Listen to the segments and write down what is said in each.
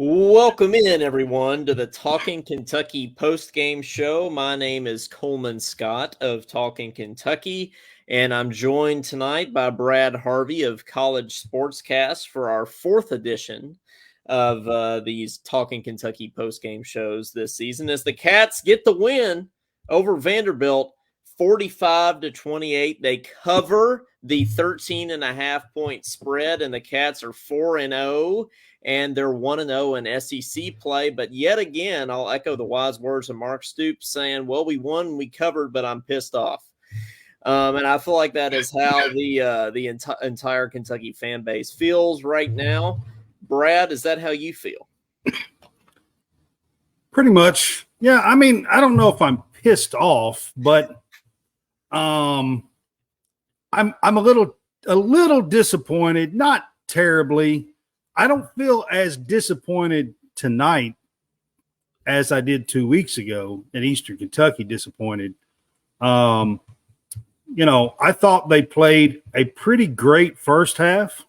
Welcome in, everyone, to the Talking Kentucky post-game show. My name is Coleman Scott of Talking Kentucky, and I'm joined tonight by Brad Harvey of College Sportscast for our fourth edition of these Talking Kentucky post-game shows this season as the Cats get the win over Vanderbilt 45-28. They cover the 13.5-point spread, and the Cats are 4-0. And they're 1-0 in SEC play. But yet again, I'll echo the wise words of Mark Stoops saying, well, we won, we covered, but I'm pissed off. And I feel like that is how the entire Kentucky fan base feels right now. Brad, is that how you feel? Pretty much. Yeah, I mean, I don't know if I'm pissed off, but I'm a little disappointed, not terribly. I don't feel as disappointed tonight as I did 2 weeks ago in Eastern Kentucky. Disappointed. I thought they played a pretty great first half,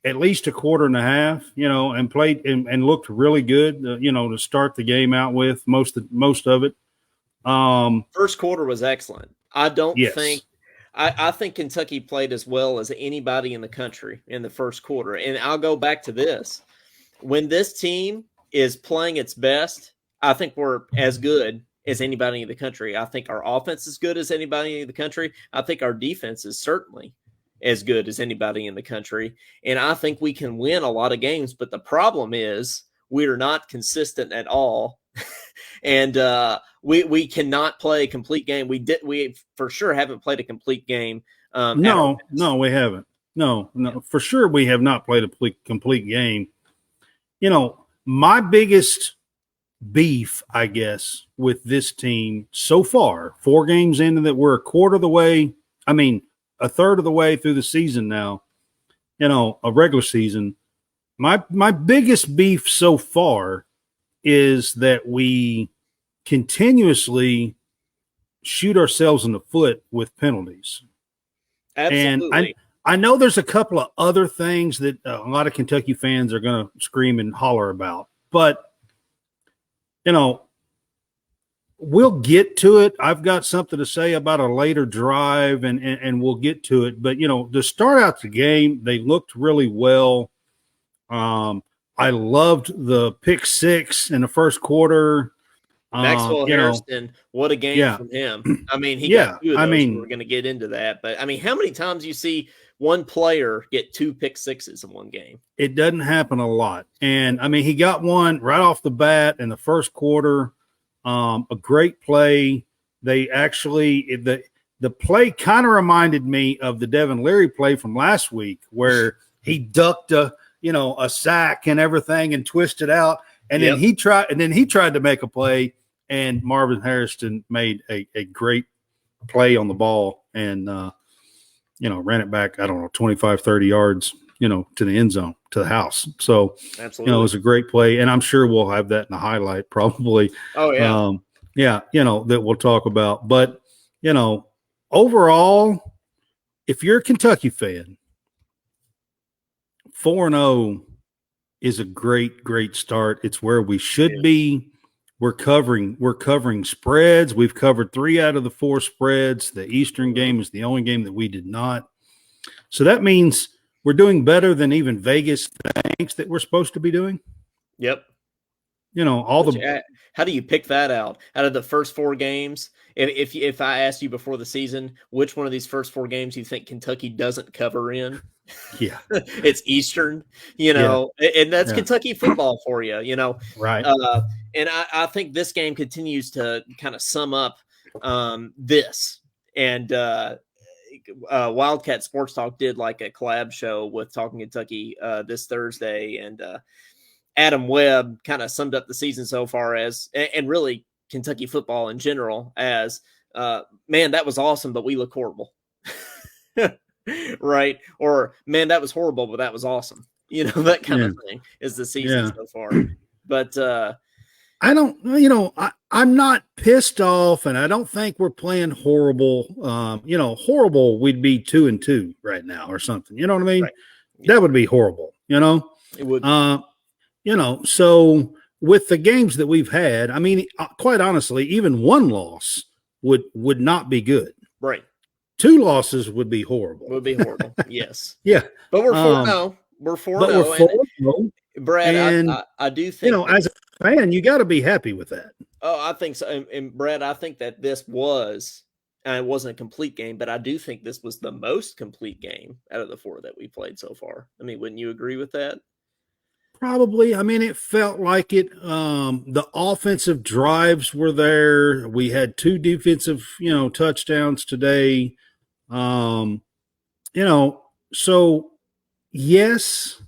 at least a quarter and a half, and played and looked really good, to start the game out with most of it. First quarter was excellent. I think Kentucky played as well as anybody in the country in the first quarter. And I'll go back to this. When this team is playing its best, I think we're as good as anybody in the country. I think our offense is good as anybody in the country. I think our defense is certainly as good as anybody in the country. And I think we can win a lot of games. But the problem is we're not consistent at all. And we cannot play a complete game. We for sure haven't played a complete game. No, we haven't. No, for sure we have not played a complete game. My biggest beef, I guess, with this team so far, 4 games into that, we're a third of the way through the season now, a regular season. My biggest beef so far is that we continuously shoot ourselves in the foot with penalties. Absolutely. And I know there's a couple of other things that a lot of Kentucky fans are going to scream and holler about, but we'll get to it. I've got something to say about a later drive and we'll get to it. But, to start out the game, they looked really well. I loved the pick 6 in the first quarter. Maxwell Harrison, what a game from him. I mean, he got 2 of those. We're going to get into that. But, I mean, how many times you see one player get 2 pick 6s in one game? It doesn't happen a lot. And, I mean, he got one right off the bat in the first quarter. A great play. They actually the play kind of reminded me of the Devin Leary play from last week where he ducked a sack and everything and twisted out. And then he tried to make a play, and Marvin Harrison made a great play on the ball and, ran it back, 25, 30 yards, to the end zone, to the house. So, absolutely. It was a great play. And I'm sure we'll have that in the highlight probably. Oh, yeah. That we'll talk about. But, overall, if you're a Kentucky fan, 4-0 is a great, great start. It's where we should be. We're covering spreads. We've covered 3 out of the 4 spreads. The Eastern game is the only game that we did not. So that means we're doing better than even Vegas thinks that we're supposed to be doing. Yep. How do you pick that out of the first 4 games? If I asked you before the season, which one of these first 4 games you think Kentucky doesn't cover in? Yeah, it's Eastern, and that's Kentucky football for you, Right. And I think this game continues to kind of sum up this. And Wildcat Sports Talk did like a collab show with Talking Kentucky this Thursday, and Adam Webb kind of summed up the season so far as, and really Kentucky football in general as, man, that was awesome, but we look horrible. Right? Or, man, that was horrible, but that was awesome. That kind of thing is the season so far. But I don't, I'm not pissed off, and I don't think we're playing horrible. Horrible, we'd be 2-2 right now or something. You know what I mean? Right. That would be horrible, It would. So with the games that we've had, I mean, quite honestly, even one loss would not be good. Right. 2 losses would be horrible. Yes. Yeah. But we're 4-0. We're 4-0. Brad, and, I do think as a fan, you got to be happy with that. Oh, I think so. And Brad, I think that this was, and it wasn't a complete game, but I do think this was the most complete game out of the 4 that we played so far. I mean, wouldn't you agree with that? Probably. I mean, it felt like it. The offensive drives were there. We had 2 defensive, touchdowns today. So yes,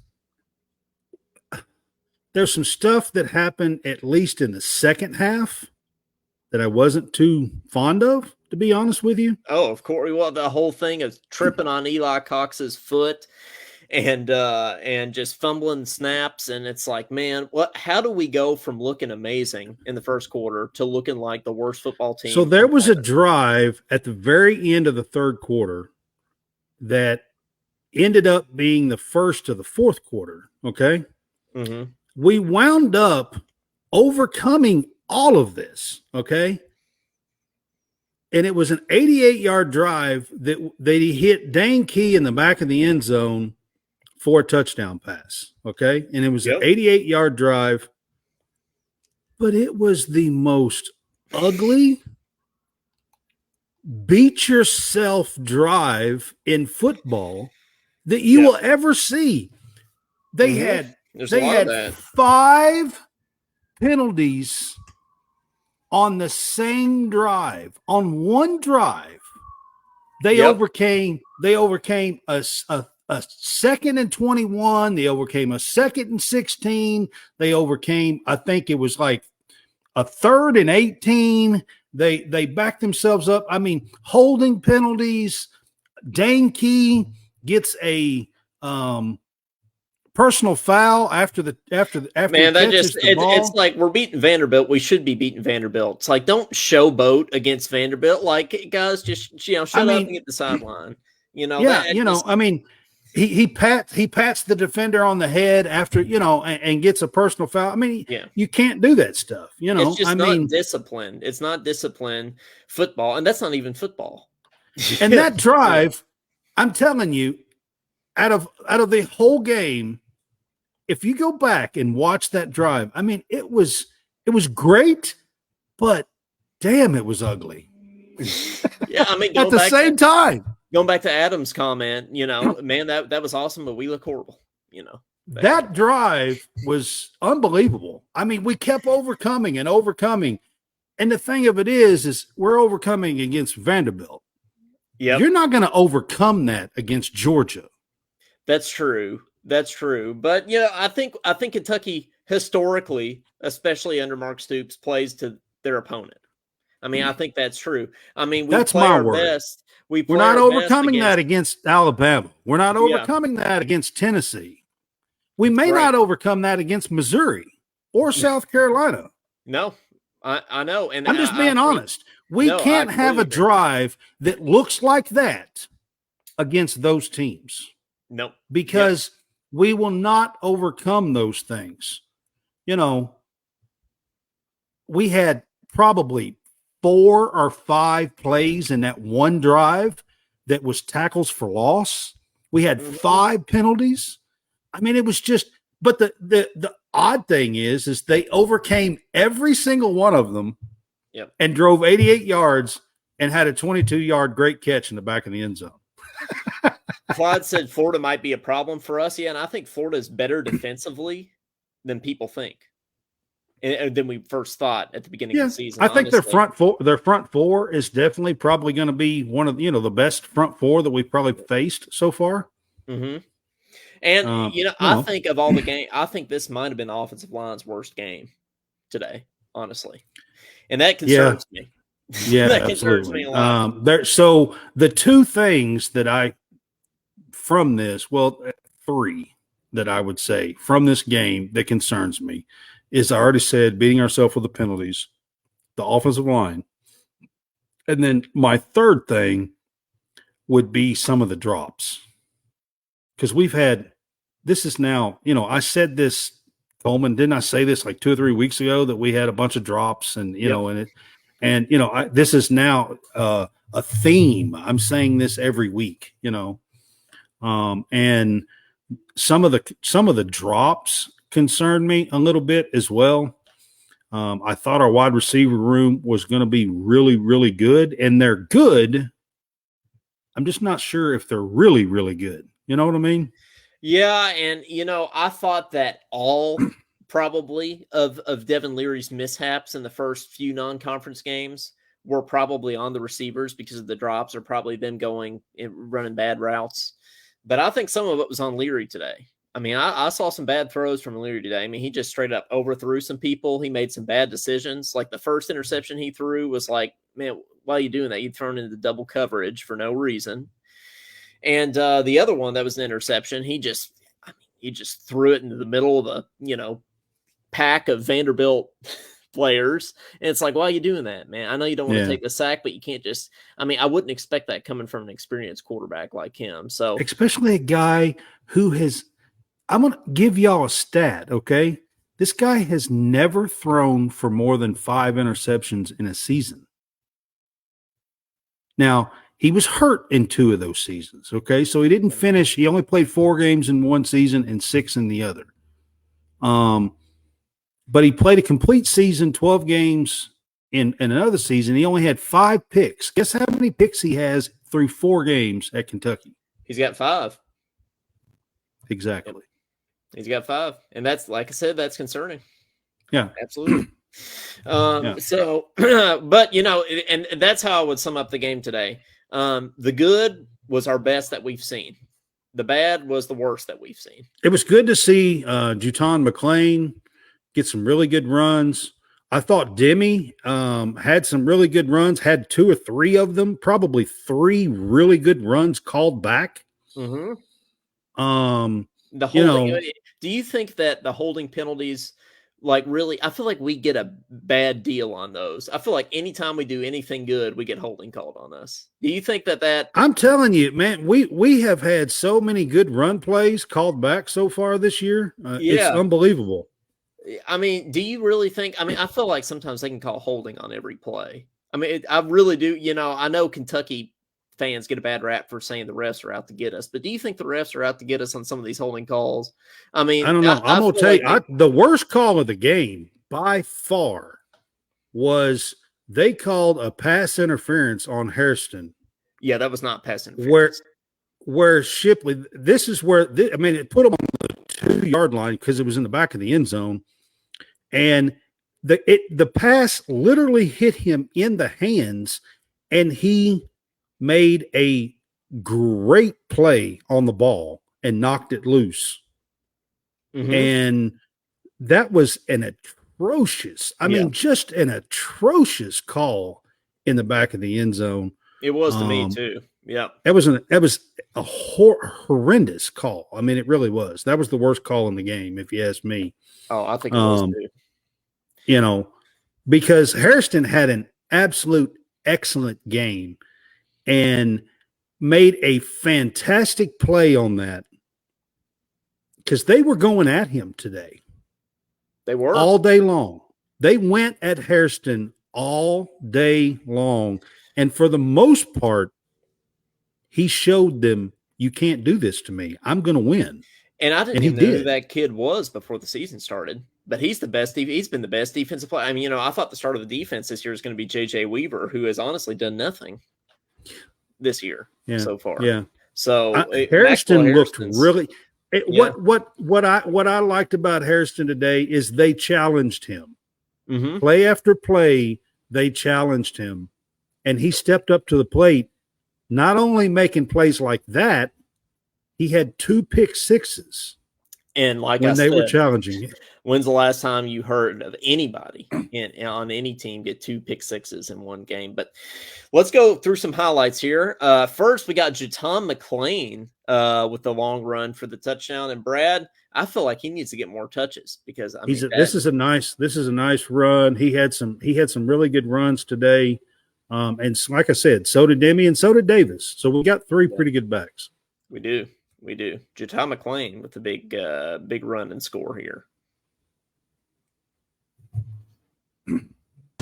there's some stuff that happened at least in the second half that I wasn't too fond of, to be honest with you. Oh, of course. Well, the whole thing of tripping on Eli Cox's foot and just fumbling snaps, and it's like, man, how do we go from looking amazing in the first quarter to looking like the worst football team? So there was a drive at the very end of the third quarter that ended up being the first of the fourth quarter. Okay. Mm-hmm. We wound up overcoming all of this. Okay. And it was an 88-yard drive that he hit Dane Key in the back of the end zone for a touchdown pass. Okay. And it was an 88-yard drive, but it was the most ugly beat yourself drive in football that you will ever see. They had 5 penalties on the same drive. On one drive, they overcame a 2nd and 21. They overcame a 2nd and 16. They overcame, I think it was like a 3rd and 18. They backed themselves up. I mean, holding penalties. Dane Key gets a personal foul after man, that just it's like we're beating Vanderbilt. We should be beating Vanderbilt. It's like, don't showboat against Vanderbilt. Like, guys, just shut up and get the sideline. I mean, he pats the defender on the head after and gets a personal foul. I mean, you can't do that stuff. It's just not discipline. It's not discipline football, and that's not even football. And that drive, I'm telling you, out of the whole game, if you go back and watch that drive, I mean, it was great, but damn, it was ugly. Yeah, I mean, at the same time. Going back to Adam's comment, man, that was awesome, but we look horrible, That drive was unbelievable. I mean, we kept overcoming. And the thing of it is we're overcoming against Vanderbilt. Yeah. You're not going to overcome that against Georgia. That's true. But, I think Kentucky historically, especially under Mark Stoops, plays to their opponent. I mean, I think that's true. I mean, that's my word. Best. We're not overcoming that against Alabama. We're not overcoming that against Tennessee. We may not overcome that against Missouri or South Carolina. No, I know. And I'm just being honest. We can't have a drive that looks like that against those teams. No. Because we will not overcome those things. We had probably 4 or 5 plays in that one drive that was tackles for loss. We had 5 penalties. I mean, it was just, but the odd thing is they overcame every single one of them and drove 88 yards and had a 22-yard great catch in the back of the end zone. Clyde said Florida might be a problem for us. Yeah, and I think Florida is better defensively than people think. Than we first thought at the beginning of the season. I think their front four is definitely probably going to be one of the best front 4 that we've probably faced so far. Mm-hmm. And I think of all the game, I think this might have been the offensive line's worst game today, honestly, and that concerns me. Yeah, that absolutely. Me a lot. So the 2 things that from this, 3 that I would say from this game that concerns me. Is I already said, beating ourselves with the penalties, the offensive line. And then my third thing would be some of the drops. Because this is now, I said this Coleman, didn't I say this like 2 or 3 weeks ago that we had a bunch of drops and, this is now a theme. I'm saying this every week, and some of the drops concerned me a little bit as well. I thought our wide receiver room was going to be really, really good, and they're good. I'm just not sure if they're really, really good. You know what I mean? Yeah, and I thought that all probably of Devin Leary's mishaps in the first few non-conference games were probably on the receivers because of the drops, or probably them going and running bad routes. But I think some of it was on Leary today. I mean, I saw some bad throws from Leary today. I mean, he just straight up overthrew some people. He made some bad decisions. Like the first interception he threw was like, man, why are you doing that? You'd thrown into double coverage for no reason. And the other one that was an interception, he just threw it into the middle of the, pack of Vanderbilt players. And it's like, why are you doing that, man? I know you don't want to take the sack, but you can't just, I wouldn't expect that coming from an experienced quarterback like him. So especially a guy who has, I'm going to give y'all a stat. Okay. This guy has never thrown for more than 5 interceptions in a season. Now, he was hurt in 2 of those seasons, okay? So he didn't finish. He only played 4 games in one season and 6 in the other. But he played a complete season, 12 games in another season. He only had 5 picks. Guess how many picks he has through 4 games at Kentucky? He's got 5. Exactly. He's got 5. And that's, like I said, that's concerning. Yeah. Absolutely. So, but, and that's how I would sum up the game today. The good was our best that we've seen. The bad was the worst that we've seen. It was good to see Juton McClain get some really good runs. I thought Demi had some really good runs, had 2 or 3 of them, probably 3 really good runs called back. Mm-hmm. The holding, do you think that the holding penalties, like, really, I feel like we get a bad deal on those. I feel like anytime we do anything good, we get holding called on us. Do you think that I'm telling you, man, we have had so many good run plays called back so far this year. It's unbelievable. I mean, do you really think, I feel like sometimes they can call holding on every play. I really do. I know Kentucky fans get a bad rap for saying the refs are out to get us, but do you think the refs are out to get us on some of these holding calls? I don't know. I'm going to tell you, the worst call of the game by far was they called a pass interference on Hairston. Yeah, that was not pass interference. Where Shipley, this is where, it put him on the 2-yard line because it was in the back of the end zone. And the pass literally hit him in the hands, and he made a great play on the ball and knocked it loose. Mm-hmm. And that was an atrocious, just an atrocious call in the back of the end zone. It was to me too. Yeah. That was a horrendous call. It really was. That was the worst call in the game, if you ask me. Oh, I think it was too. Because Hairston had an absolute excellent game and made a fantastic play on that, because they were going at him today. They were all day long. They went at Hairston all day long. And for the most part, he showed them, you can't do this to me. I'm going to win. And I didn't even know who that kid was before the season started. But he's the best. He's been the best defensive player. I thought the start of the defense this year is going to be J.J. Weaver, who has honestly done nothing this year so far. Yeah. So Hairston looked really. What I liked about Hairston today is they challenged him. Mm-hmm. Play after play, they challenged him, and he stepped up to the plate. Not only making plays like that, he had 2 pick sixes. And like when they were challenging him. When's the last time you heard of anybody on any team get 2 pick sixes in one game? But let's go through some highlights here. First, we got Juton McClain with the long run for the touchdown. And Brad, I feel like he needs to get more touches because this is a nice run. He had some really good runs today. And like I said, so did Demi and so did Davis. So we got 3 pretty good backs. We do. Juton McClain with the big run and score here.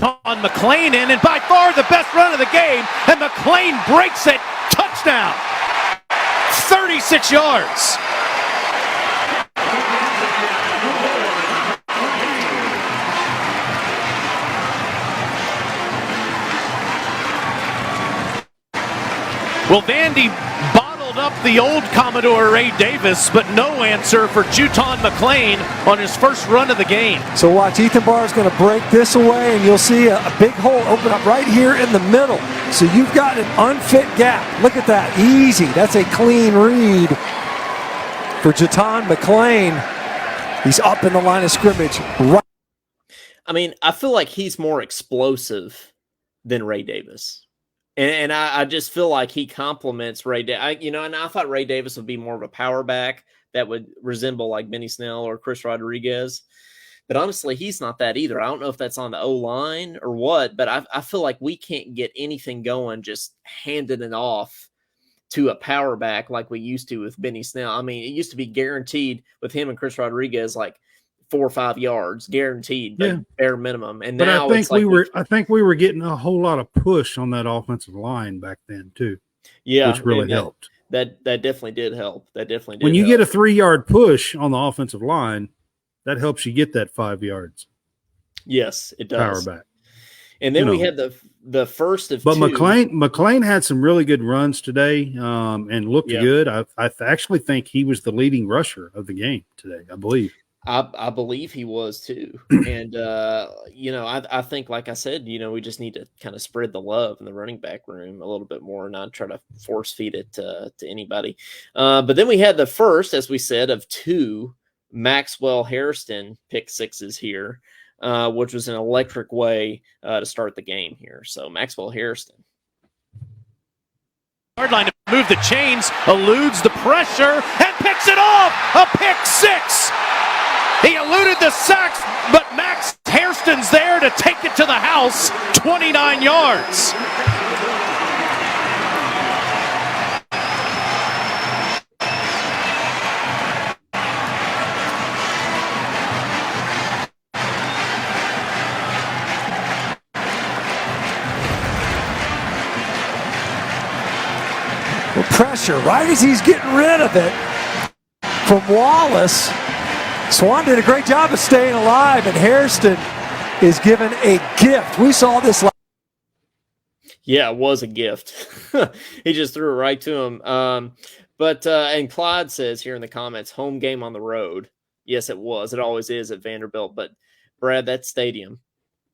On McLean in, and by far the best run of the game, and McLean breaks it. Touchdown. 36 yards. Well, Vandy bottled up the old Commodore Ray Davis, but no answer for Juton McLean on his first run of the game. So watch, Ethan Barr is going to break this away, and you'll see a big hole open up right here in the middle. So you've got an unfit gap. Look at that, easy. That's a clean read for Juton McLean. He's up in the line of scrimmage. Right. I mean, I feel like he's more explosive than Ray Davis. And I just feel like he complements Ray Davis. And I thought Ray Davis would be more of a power back that would resemble like Benny Snell or Chris Rodriguez. But honestly, he's not that either. I don't know if that's on the O-line or what, but I feel like we can't get anything going just handing it off to a power back like we used to with Benny Snell. I mean, it used to be guaranteed with him and Chris Rodriguez, like 4 or 5 yards guaranteed, bare minimum. And but now I think we were getting a whole lot of push on that offensive line back then too. Yeah, which really helped. That definitely did help. That definitely did. When you get a 3-yard push on the offensive line, that helps you get that 5 yards. Yes, it does. Power back. And then we had the first of two. But McLean had some really good runs today and looked good. I actually think he was the leading rusher of the game today, I believe. I believe he was too. And, I think, like I said, we just need to kind of spread the love in the running back room a little bit more and not try to force feed it to anybody. But then we had the first, as we said, of 2 Maxwell Hairston pick sixes here, which was an electric way to start the game here. So Maxwell Hairston. Hardline to move the chains, eludes the pressure, and picks it off! A pick 6! He eluded the sacks, but Max Hairston's there to take it to the house, 29 yards. Well, pressure, right as he's getting rid of it from Wallace. Swan did a great job of staying alive, and Hairston is given a gift. We saw this. Yeah, it was a gift. He just threw it right to him. And Clyde says here in the comments, home game on the road. Yes, it was. It always is at Vanderbilt. But Brad, that stadium,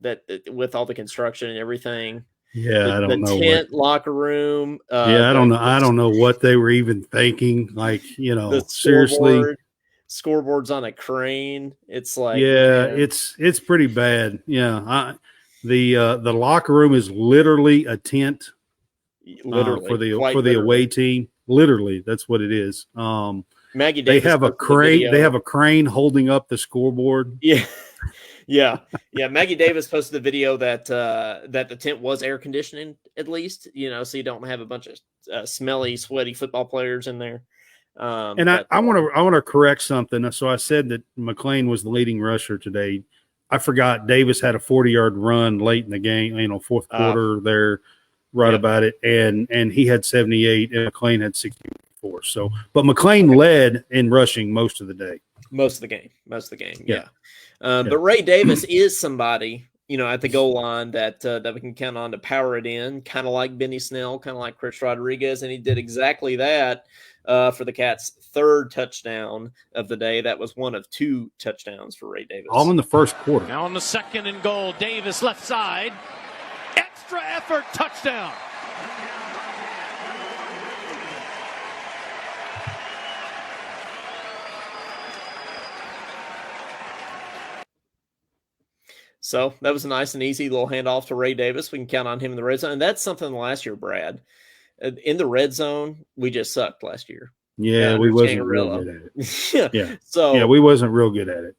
that with all the construction and everything. Yeah, I don't know. The tent, locker room. I don't know. I don't know what they were even thinking. Like, seriously. Scoreboards on a crane. It's like, it's pretty bad. Yeah, the locker room is literally a tent, literally for the away team. Literally, that's what it is. Maggie Davis, they have a crane. They have a crane holding up the scoreboard. Yeah. Maggie Davis posted the video that the tent was air conditioning at least. So you don't have a bunch of smelly, sweaty football players in there. And I want to correct something. So I said that McLean was the leading rusher today. I forgot Davis had a 40-yard run late in the game, fourth quarter there, about it, and he had 78 and McLean had 64. So, but McLean led in rushing most of the day. Most of the game. Yeah. But Ray Davis is somebody, at the goal line that we can count on to power it in, kind of like Benny Snell, kind of like Chris Rodriguez, and he did exactly that. For the Cats' 3rd touchdown of the day. That was one of 2 touchdowns for Ray Davis. All in the first quarter. Now on the 2nd and goal, Davis left side. Extra effort, touchdown. So that was a nice and easy little handoff to Ray Davis. We can count on him in the red zone. And that's something last year, Brad. In the red zone, we just sucked last year. Yeah, we wasn't real good at it. Yeah. So we wasn't real good at it.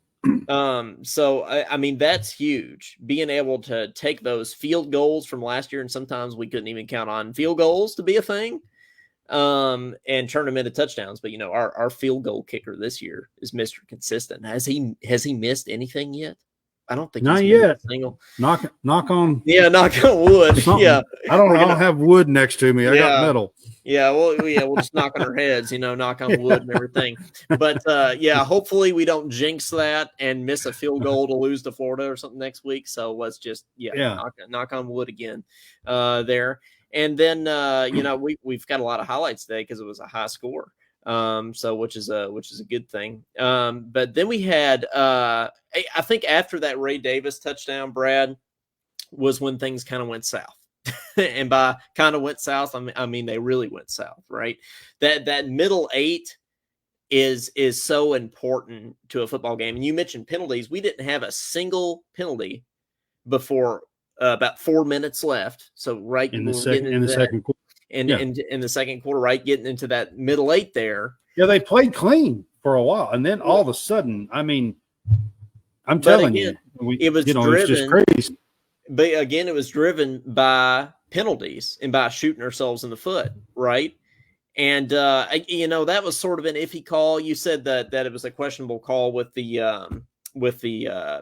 So I mean, that's huge. Being able to take those field goals from last year, and sometimes we couldn't even count on field goals to be a thing, and turn them into touchdowns. But our field goal kicker this year is Mr. Consistent. Has he missed anything yet? I don't think not he's yet. Single. Knock on. Yeah, knock on wood. Something. Yeah, I don't have wood next to me. I got metal. Yeah, we'll just knock on our heads, knock on wood and everything. But hopefully we don't jinx that and miss a field goal to lose to Florida or something next week. So let's just knock on wood again there. And then we've got a lot of highlights today because it was a high score. So which is a good thing. But then we had I think after that Ray Davis touchdown, Brad, was when things kind of went south. And by kind of went south, I mean they really went south, right? That middle 8 is so important to a football game. And you mentioned penalties. We didn't have a single penalty before about 4 minutes left. So right in the second quarter. In the second quarter, right, getting into that middle 8 there. Yeah, they played clean for a while, and then all of a sudden, I mean, I'm telling you, it was driven. It's just crazy. But again, it was driven by penalties and by shooting ourselves in the foot, right? And that was sort of an iffy call. You said that it was a questionable call with the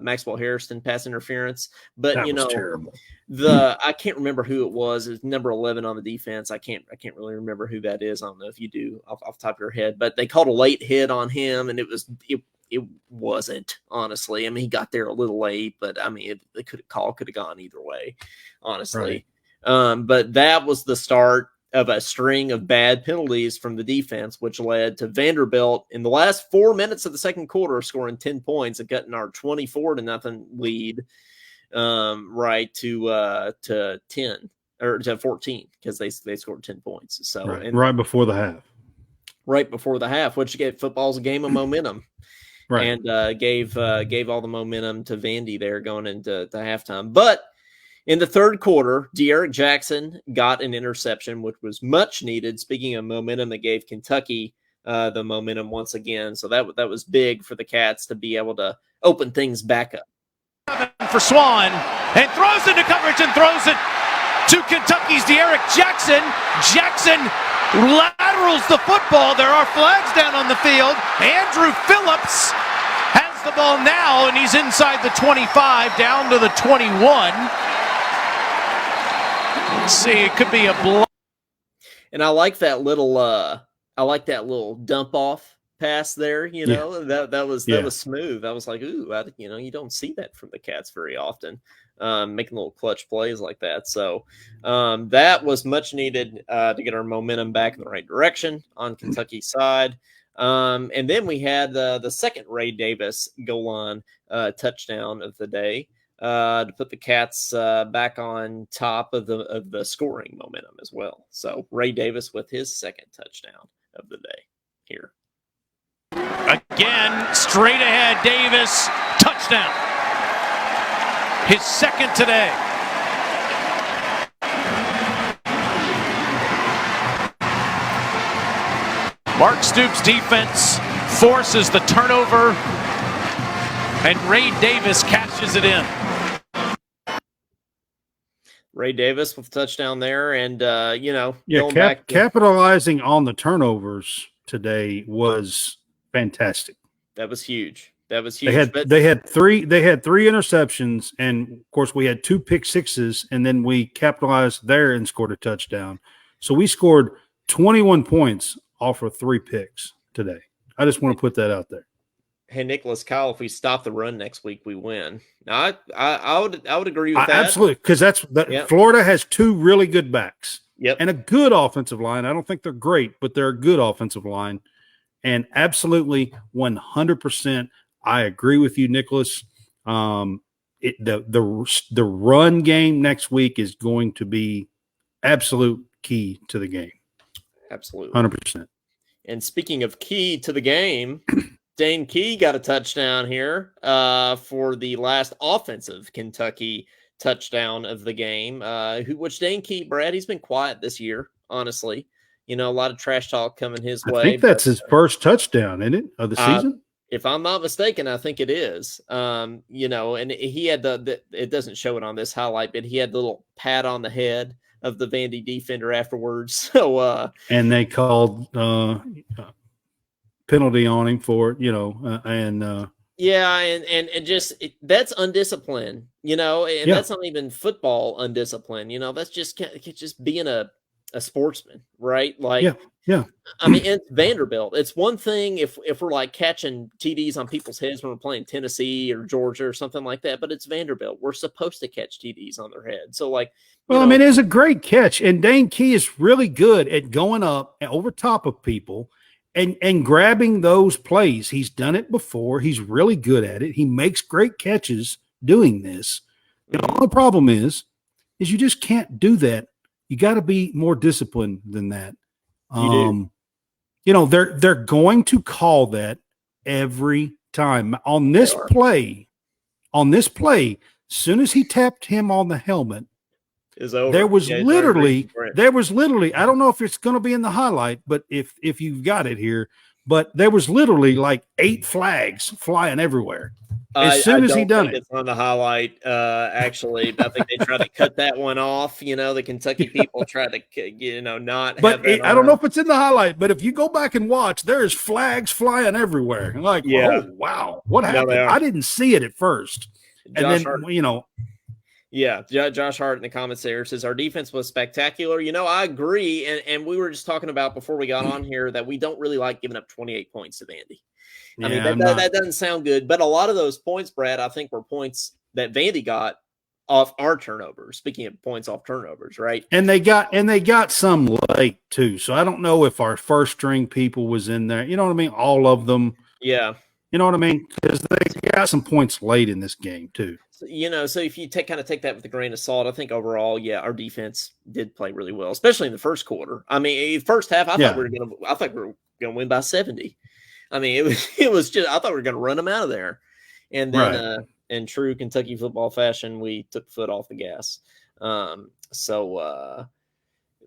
Maxwell Harrison pass interference, but that was terrible. I can't remember who it was. It's number 11 on the defense. I can't really remember who that is. I don't know if you do off the top of your head, but they called a late hit on him, and it wasn't, honestly. I mean, he got there a little late, but I mean, could have gone either way, honestly. Right. But that was the start of a string of bad penalties from the defense, which led to Vanderbilt in the last 4 minutes of the second quarter scoring 10 points and cutting our 24-0 lead, right to 10 or to 14 because they scored 10 points. So right before the half, which gave football's a game of momentum. Right. And gave all the momentum to Vandy there going into the halftime. But in the third quarter, De'Aaron Jackson got an interception, which was much needed. Speaking of momentum, that gave Kentucky the momentum once again. So that was big for the Cats to be able to open things back up. For Swan, and throws into coverage and throws it to Kentucky's De'Aaron Jackson. Jackson laterals the football. There are flags down on the field. Andrew Phillips has the ball now, and he's inside the 25, down to the 21. Let's see, it could be a block. And I like that little dump off pass there. That was smooth. I was like, ooh, you don't see that from the Cats very often. Making little clutch plays like that. So that was much needed to get our momentum back in the right direction on Kentucky's side. And then we had the second Ray Davis goal line touchdown of the day to put the Cats back on top of the scoring momentum as well. So Ray Davis with his second touchdown of the day here. Again, straight ahead, Davis, touchdown. His second today. Mark Stoops' defense forces the turnover, and Ray Davis catches it in. Ray Davis with a touchdown there, and capitalizing on the turnovers today was fantastic. That was huge. They had three interceptions, and of course we had 2 pick sixes, and then we capitalized there and scored a touchdown. So we scored 21 points off of 3 picks today. I just want to put that out there. Hey, Nicholas, Kyle, if we stop the run next week, we win. Now, I would agree with that. Absolutely, because Florida has 2 really good backs. Yep. And a good offensive line. I don't think they're great, but they're a good offensive line. And absolutely 100%, I agree with you, Nicholas. The run game next week is going to be absolute key to the game. Absolutely. 100%. And speaking of key to the game, Dane Key got a touchdown here for the last offensive Kentucky touchdown of the game. Which Dane Key, Brad, he's been quiet this year, honestly. A lot of trash talk coming his way. I think that's his first touchdown, isn't it, of the season? If I'm not mistaken, I think it is. And he had it doesn't show it on this highlight, but he had the little pat on the head of the Vandy defender afterwards. So and they called penalty on him for it, and Yeah, and just that's undisciplined, and that's not even football undisciplined. That's just being a sportsman, right? Like, yeah. I mean, it's Vanderbilt. It's one thing if we're like catching TDs on people's heads when we're playing Tennessee or Georgia or something like that, but it's Vanderbilt. We're supposed to catch TDs on their head. So, like, well, I mean, it's a great catch, and Dane Key is really good at going up and over top of people and grabbing those plays. He's done it before. He's really good at it. He makes great catches doing this. The only problem is you just can't do that. You got to be more disciplined than that. They're going to call that every time on this play. As soon as he tapped him on the helmet, is over. There was literally, I don't know if it's going to be in the highlight, but if you've got it here, but there was literally like 8 flags flying everywher. As soon as he done it. It's on the highlight. Actually, I think they tried to cut that one off. The Kentucky people tried to, not. But I don't know if it's in the highlight, but if you go back and watch, there's flags flying everywhere. Like, oh, wow, what happened? I didn't see it at first. Josh Hart in the comments there says our defense was spectacular. I agree. And we were just talking about before we got on here that we don't really like giving up 28 points to Vandy. I mean, that doesn't sound good. But a lot of those points, Brad, I think were points that Vandy got off our turnovers. Speaking of points off turnovers, right? And they got some late too. So I don't know if our first string people was in there. You know what I mean? All of them. Yeah. You know what I mean? Because they got some points late in this game too. So if you take that with a grain of salt, I think overall, our defense did play really well, especially in the first quarter. I mean, first half, I thought we were gonna win by 70. I mean, it was just I thought we were gonna run them out of there, and then in true Kentucky football fashion, we took the foot off the gas.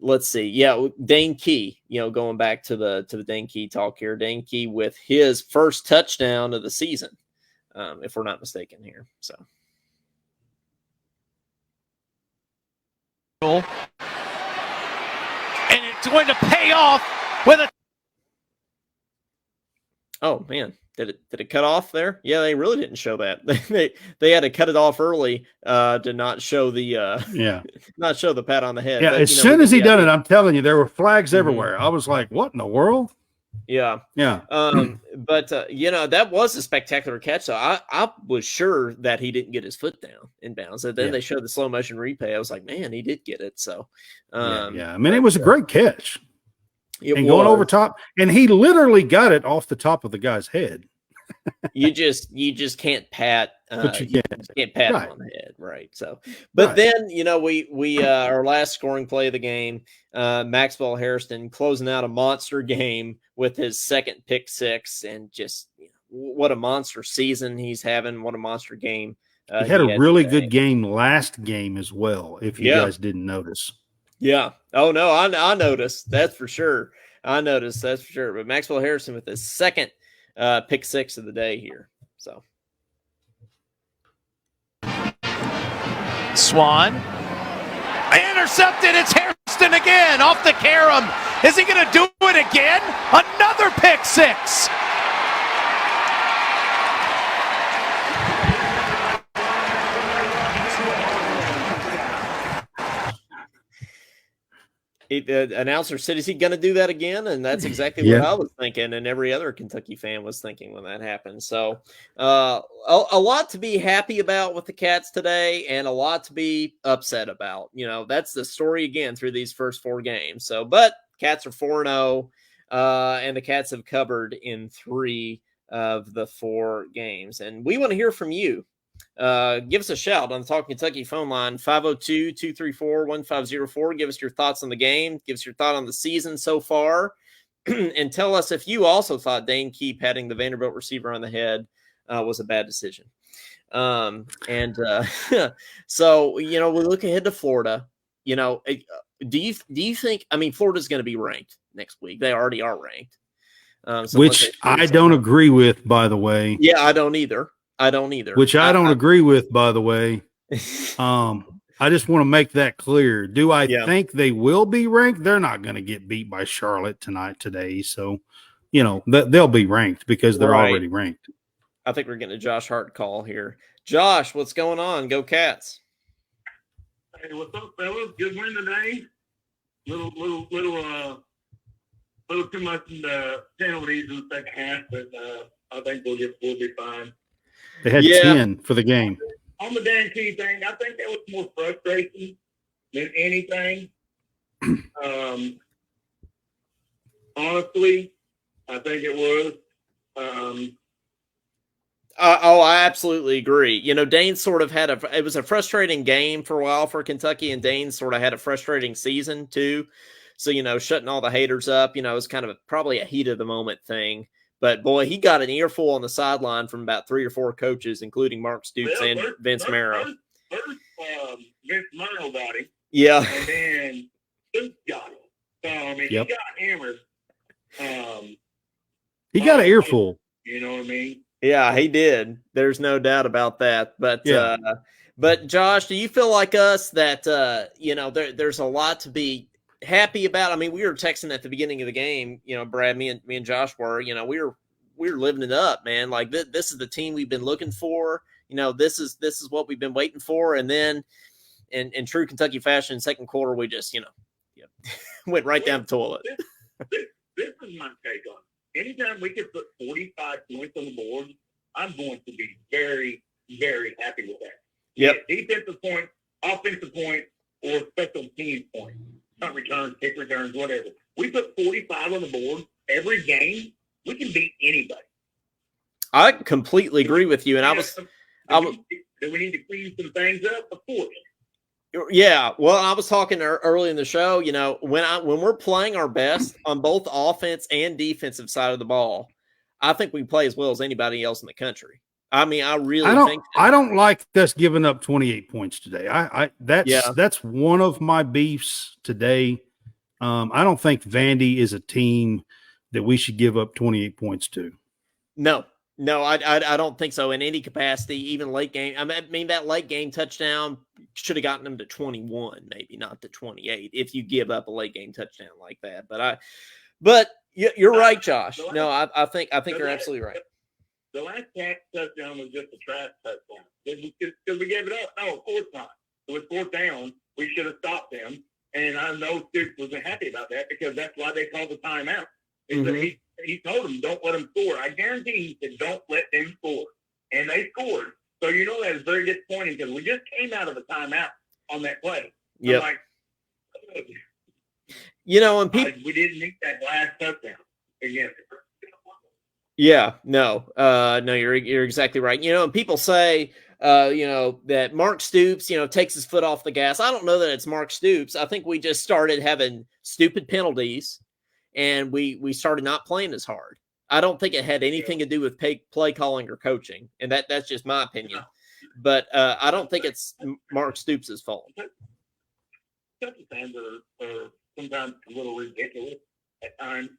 Let's see. Yeah, Dane Key, going back to the Dane Key talk here. Dane Key with his first touchdown of the season, if we're not mistaken here. So. And it's going to pay off with a. Oh man, did it cut off there? Yeah, they really didn't show that. they had to cut it off early to not show the not show the pat on the head. Yeah, but, as soon as he done it, I'm telling you, there were flags everywhere. I was like, what in the world? Yeah. But that was a spectacular catch. So I was sure that he didn't get his foot down in bounds. And then they showed the slow motion replay. I was like, man, he did get it. So I mean, it was a great catch. Going over top, and he literally got it off the top of the guy's head. you just can't pat. But you can't pat him on the head, right? So, but then we our last scoring play of the game, Maxwell Hairston closing out a monster game with his second pick six, and just what a monster season he's having! What a monster game! He had a really good game last game as well. If you guys didn't notice. Yeah. Oh no, I noticed. That's for sure. I noticed. That's for sure. But Maxwell Harrison with his second pick six of the day here. So Swan intercepted. It's Hairston again off the carom. Is he going to do it again? Another pick six. The announcer said, is he going to do that again? And that's exactly what I was thinking, and every other Kentucky fan was thinking when that happened. So a lot to be happy about with the Cats today, and a lot to be upset about. That's the story again through these first 4 games. So, but Cats are 4-0, and the Cats have covered in 3 of the 4 games. And we want to hear from you. Give us a shout on the Talk Kentucky phone line, 502-234-1504. Give us your thoughts on the game. Give us your thought on the season so far. And tell us if you also thought Dane Key patting the Vanderbilt receiver on the head was a bad decision. So, we look ahead to Florida. Do you think, Florida's going to be ranked next week? They already are ranked. Which I don't agree with, by the way. Yeah, I don't either. Which I don't agree with, by the way. I just want to make that clear. Do I think they will be ranked? They're not going to get beat by Charlotte today. So, they'll be ranked because they're already ranked. I think we're getting a Josh Hart call here. Josh, what's going on? Go Cats! Hey, what's up, fellas? Good win today. Little too much penalties in the second half, but I think we'll be fine. They had 10 for the game. On the Dan Key thing, I think that was more frustration than anything. Honestly, I think it was. I absolutely agree. Dane sort of had it was a frustrating game for a while for Kentucky, and Dane sort of had a frustrating season too. So, shutting all the haters up, it was kind of probably a heat of the moment thing. But boy, he got an earful on the sideline from about 3 or 4 coaches, including Mark Stoops and Vince Marrow. First, Vince Marrow got him. Yeah. And then Stoops got him. So, I mean, he got hammered. He got an earful. You know what I mean? Yeah, he did. There's no doubt about that. But Josh, do you feel like us that there's a lot to be happy about? I mean, we were texting at the beginning of the game. Brad, me and Josh were. We were living it up, man. Like this is the team we've been looking for. This is what we've been waiting for. And then, in true Kentucky fashion, second quarter, we just went right down the toilet. This is my take on it. Anytime we can put 45 points on the board, I'm going to be very, very happy with that. Yep. Defensive point, offensive point, or special team point. Punt returns, kick returns, whatever. We put 45 on the board every game, we can beat anybody. I completely agree with you. And do we need to clean some things up? Of course. Yeah, well, I was talking early in the show. When we're playing our best on both offense and defensive side of the ball, I think we play as well as anybody else in the country. I mean, I think I don't like us giving up 28 points today. That's one of my beefs today. I don't think Vandy is a team that we should give up 28 points to. No, I don't think so in any capacity, even late game. I mean, that late game touchdown should have gotten them to 21, maybe not to 28, if you give up a late game touchdown like that. But you're right, Josh. No, I think you're absolutely right. The last touchdown was just a trash touchdown. Because we gave it up? No, of course not. It was 4th down. We should have stopped them. And I know Stoops wasn't happy about that because that's why they called the timeout. Mm-hmm. He told them, don't let them score. I guarantee he said, don't let them score. And they scored. So that is very disappointing because we just came out of a timeout on that play. Yeah. Like, and people, we didn't make that last touchdown again. Yeah, no, you're exactly right. And people say, that Mark Stoops, takes his foot off the gas. I don't know that it's Mark Stoops. I think we just started having stupid penalties. And we started not playing as hard. I don't think it had anything to do with play calling or coaching, and that's just my opinion. But I don't think it's Mark Stoops' fault. Kentucky fans are sometimes a little ridiculous at times.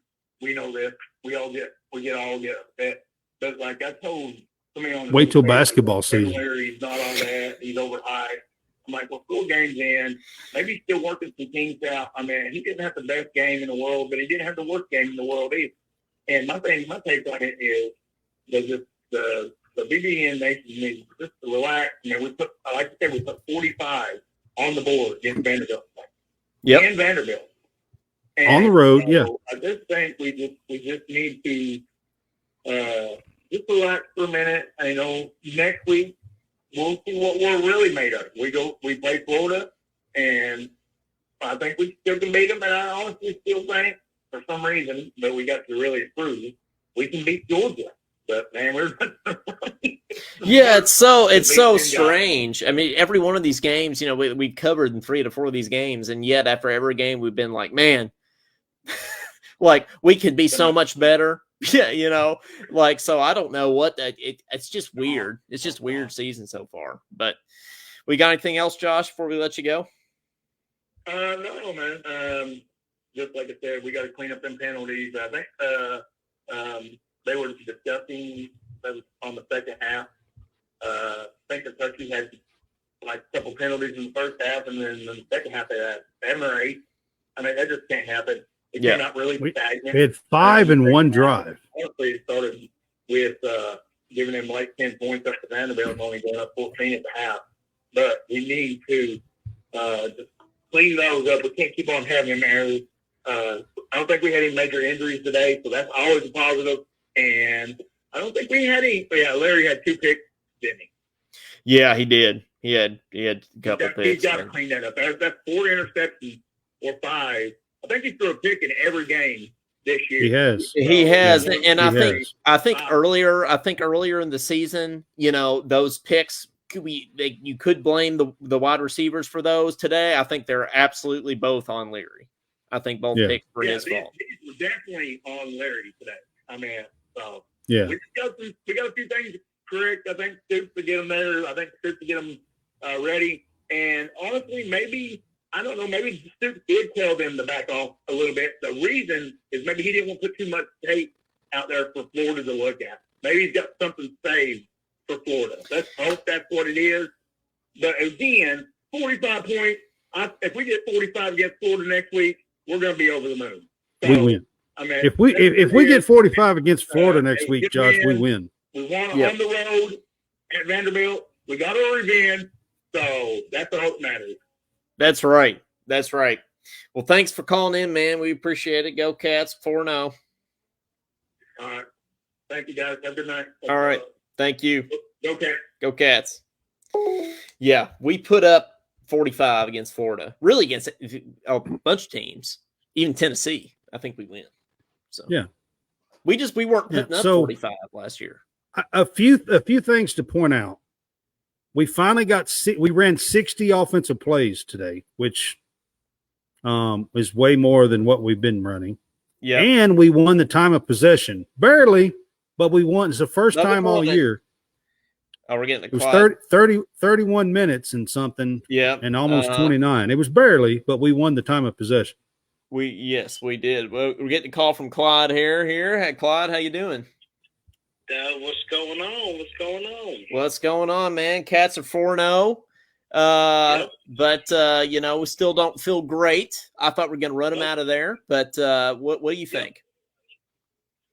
We know this. We get upset. But like I told somebody on the wait till basketball season. He's not on that. He's overhyped. I'm like, well, 4 games in, maybe he's still working some teams out. I mean, he didn't have the best game in the world, but he didn't have the worst game in the world either. And my take on it is that the BBN Nation needs just to relax. We put 45 on the board against Vanderbilt. Yep. And Vanderbilt. And on the road, yeah. I just think we just need to just relax for a minute. Next week, we'll see what we're really made of. We play Florida, and I think we still can beat them. And I honestly still think, for some reason, that we got to really prove we can beat Georgia. But man, we're yeah, it's so strange. I mean, every one of these games, we covered in 3 to 4 of these games, and yet after every game, we've been like, man, like we could be so much better. Yeah, so I don't know what it's just weird. It's just weird season so far. But we got anything else, Josh, before we let you go? No, man. Just like I said, we got to clean up them penalties. I think they were discussing on the second half. I think Kentucky had like a couple penalties in the first half, and then in the second half they had 7 or 8. I mean, that just can't happen. It came out really stagnant. We had 5 in one drive. Honestly, it started with giving them like 10 points up to Vanderbilt, only going up 14 at the half. But we need to just clean those up. We can't keep on having errors. I don't think we had any major injuries today, so that's always a positive. And I don't think we had any. Yeah, Larry had 2 picks, didn't he? Yeah, he did. He had a couple picks. He's got to clean that up. That's 4 interceptions or 5. I think he threw a pick in every game this year. He has. He has, Yeah. and I think Wow. earlier in the season, those picks you could blame the wide receivers for those. Today, I think they're absolutely both on Leary. I think both picks were his fault. These were definitely on Larry today. I mean, Yeah. we got a few things correct. I think Stoops to get them there. I think Stoops to get them ready. And honestly, maybe I don't know. Maybe Stoops did tell them to back off a little bit. The reason is maybe he didn't want to put too much tape out there for Florida to look at. Maybe he's got something saved for Florida. Let's hope that's what it is. But again, 45 points. If we get 45 against Florida next week, we're going to be over the moon. So, We win. I mean, If we get 45 against Florida next week, Josh, we win. We won on the road at Vanderbilt. We got our revenge. So that's all that matters. That's right. That's right. Well, thanks for calling in, man. We appreciate it. Go Cats 4-0. All right. Thank you, guys. Have a good night. All right. Thank you. Go Cats. Go Cats. Yeah, we put up 45 against Florida. Really against a bunch of teams, even Tennessee. I think we win. So yeah, we weren't putting up 45 last year. A few things to point out. We finally we ran 60 offensive plays today, which is way more than what we've been running. Yeah, and we won the time of possession barely, but we won. It's the first time all year. Oh, we're getting the It was 31 minutes and something. Yeah, and almost 29. It was barely, but we won the time of possession. Yes, we did. Well, we're getting a call from Clyde here. Hey, Clyde, how you doing? What's going on? What's going on, man? Cats are 4-0. But we still don't feel great. I thought we were going to run them out of there, but what do you think?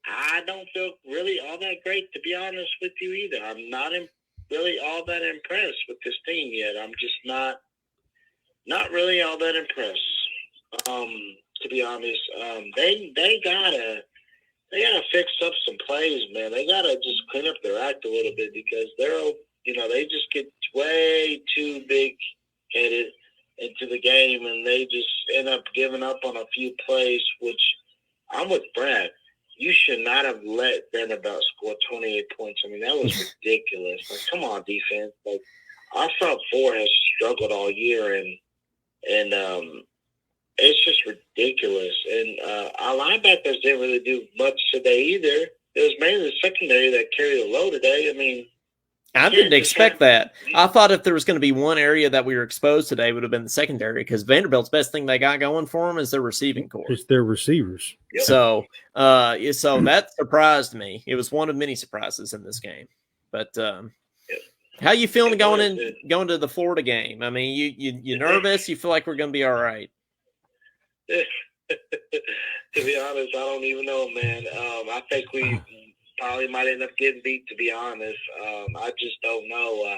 I don't feel really all that great, to be honest with you, either. I'm not really all that impressed with this team yet. I'm just not really all that impressed. To be honest, they gotta fix up some plays, man. They gotta just clean up their act a little bit because they just get way too big headed into the game and they just end up giving up on a few plays, which I'm with Brad. You should not have let Vanderbilt score 28 points. I mean, that was ridiculous. Like, come on, defense. Like, our front four has struggled all year, and it's just ridiculous. And our linebackers didn't really do much today either. It was mainly the secondary that carried the load today. I mean, I didn't expect that. I thought if there was going to be one area that we were exposed today, it would have been the secondary because Vanderbilt's best thing they got going for them is their receiving core. It's their receivers. Yep. So that surprised me. It was one of many surprises in this game. But how you feeling going to the Florida game? I mean, you nervous? You feel like we're going to be all right? To be honest, I don't even know, man. I think we probably might end up getting beat, to be honest. I just don't know.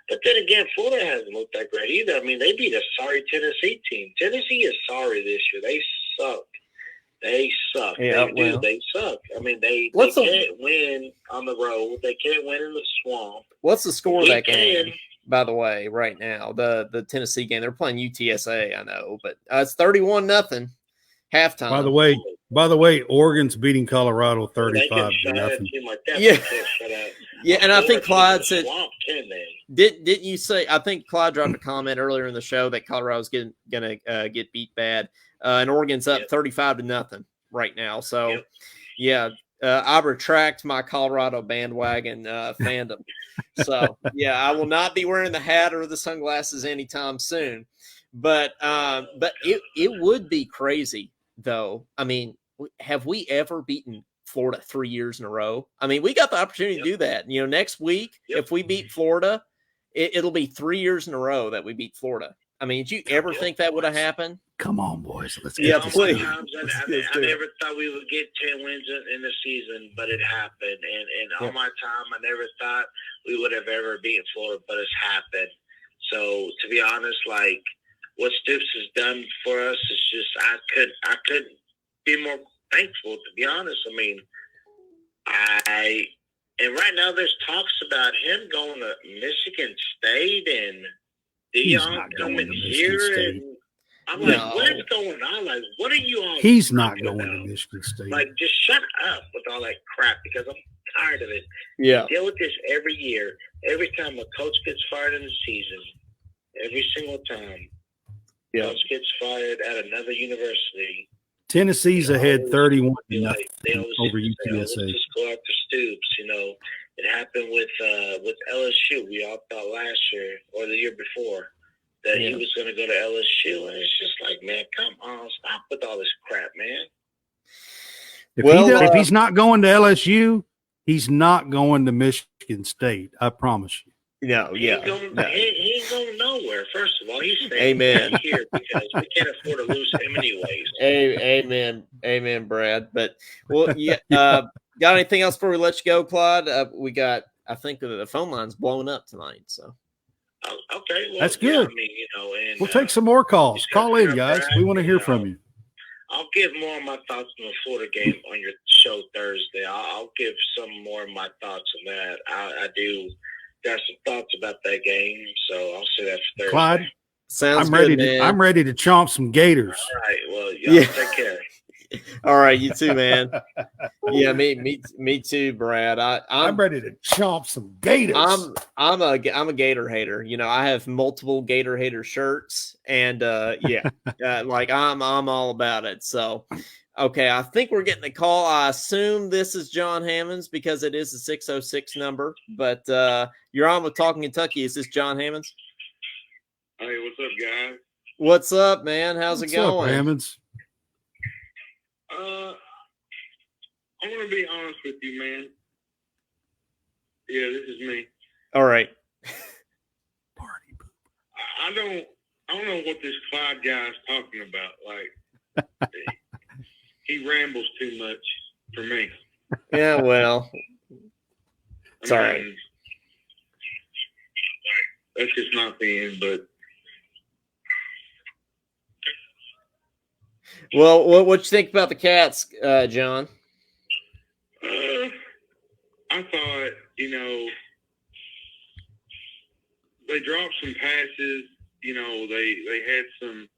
But then again, Florida hasn't looked that great either. I mean, they beat a sorry Tennessee team. Tennessee is sorry this year. They suck. Yeah, They suck. I mean, they can't win on the road. They can't win in the swamp. What's the score of that game, by the way, right now? The Tennessee game. They're playing UTSA, I know, but it's 31-0 halftime. By the way, Oregon's beating Colorado 35-0. Yeah, and I think Clyde said, didn't you say? I think Clyde dropped a comment earlier in the show that Colorado's gonna get beat bad, and Oregon's up 35-0 right now. So, I retract my Colorado bandwagon fandom. So, I will not be wearing the hat or the sunglasses anytime soon. But it would be crazy, though. I mean, have we ever beaten Florida 3 years in a row? I mean, we got the opportunity to do that. Next week, if we beat Florida, it'll be 3 years in a row that we beat Florida. I mean, did you ever think that would have happened? Come on, boys. Let's Yeah, get this please. done. I never thought we would get 10 wins in the season, but it happened. And all my time, I never thought we would have ever beaten Florida, but it's happened. So, to be honest, like, what Stoops has done for us is just, I couldn't be more thankful, to be honest. I mean, and right now there's talks about him going to Michigan State and Dion coming here. And I'm like, what is going on? Like, what are you all He's not going about? to Michigan State. Like, just shut up with all that crap because I'm tired of it. Yeah. We deal with this every year. Every time a coach gets fired in the season, every single time, coach gets fired at another university. Tennessee's ahead 31 like, over UTSA. Just go after Stoops, you know. It happened with LSU. We all thought last year or the year before that he was going to go to LSU, and it's just like, man, come on, stop with all this crap, man. If he's not going to LSU, he's not going to Michigan State. I promise you. No, he ain't going nowhere. First of all, he's staying here because we can't afford to lose him anyways. Amen, Brad. But got anything else before we let you go, Clyde? I think the phone line's blowing up tonight. So okay, well, that's good. I mean, you know, and we'll take some more calls. Call in, guys. We want to hear from you. I'll give more of my thoughts on the Florida game on your show Thursday. I'll give some more of my thoughts on that. I do got some thoughts about that game, so I'll say that for Thursday. Clyde, sounds I'm ready good, man. I'm ready to chomp some gators. All right, well, y'all take care. All right, you too, man. Yeah, me too, Brad. I'm ready to chomp some gators. I'm a Gator hater. You know, I have multiple Gator hater shirts, and like I'm all about it. So, okay, I think we're getting a call. I assume this is John Hammonds because it is a 606 number. But you're on with Talking Kentucky. Is this John Hammonds? Hey, what's up, guys? What's up, man? How's it going? What's up, Hammonds? I'm gonna be honest with you, man. Yeah, this is me. All right. Party pooper. I don't know what this Clyde guy is talking about. Like, he rambles too much for me. Yeah, well, sorry. That's just not the end, but. Well, what you think about the Cats, John? I thought, you know, they dropped some passes. You know, they had some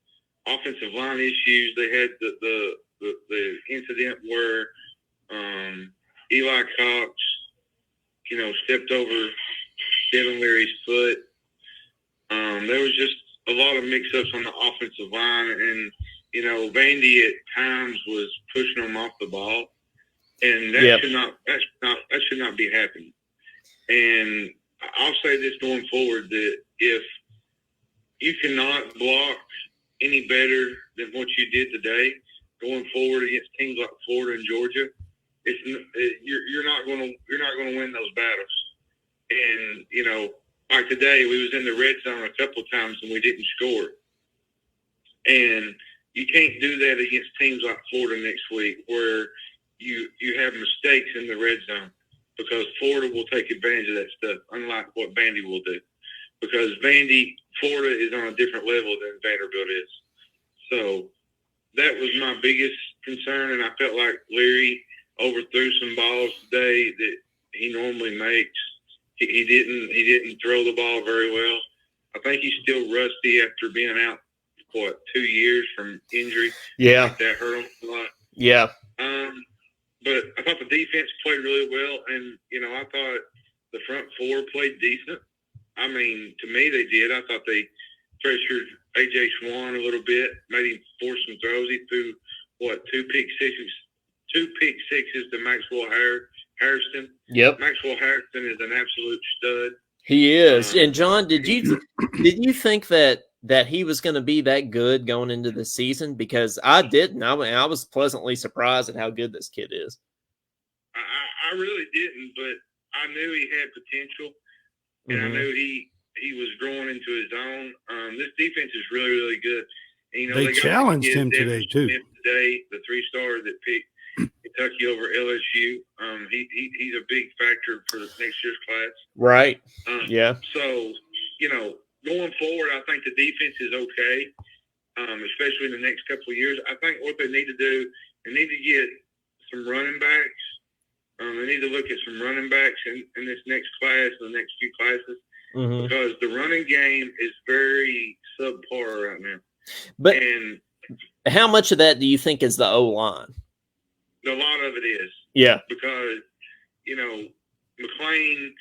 offensive line issues. They had the incident where Eli Cox, you know, stepped over Devin Leary's foot. There was just a lot of mix-ups on the offensive line, and you know, Vandy at times was pushing them off the ball, and that should not be happening. And I'll say this going forward, that if you cannot block any better than what you did today, going forward against teams like Florida and Georgia, you're not going to win those battles. And you know, like today, we was in the red zone a couple of times and we didn't score, and you can't do that against teams like Florida next week where you have mistakes in the red zone, because Florida will take advantage of that stuff, unlike what Vandy will do. Because Florida is on a different level than Vanderbilt is. So that was my biggest concern, and I felt like Leary overthrew some balls today that he normally makes. He didn't throw the ball very well. I think he's still rusty after being out 2 years from injury. Yeah, that hurt him a lot. Yeah. But I thought the defense played really well, and you know, I thought the front four played decent. I mean, to me, they did. I thought they pressured AJ Swan a little bit, made him force some throws. He threw two pick sixes to Maxwell Harrison. Yep. Maxwell Harrison is an absolute stud. He is. And John, did you think that he was going to be that good going into the season? Because I didn't. I was pleasantly surprised at how good this kid is. I really didn't, but I knew he had potential, and I knew he was growing into his own. This defense is really, really good. And, they challenged him today too. Today, the 3-star that picked Kentucky over LSU. He's a big factor for next year's class. Right. Yeah. So, going forward, I think the defense is okay, especially in the next couple of years. I think what they need to do, they need to get some running backs. They need to look at some running backs in this next class, the next few classes, because the running game is very subpar right now. But how much of that do you think is the O-line? A lot of it is. Yeah. Because, McLean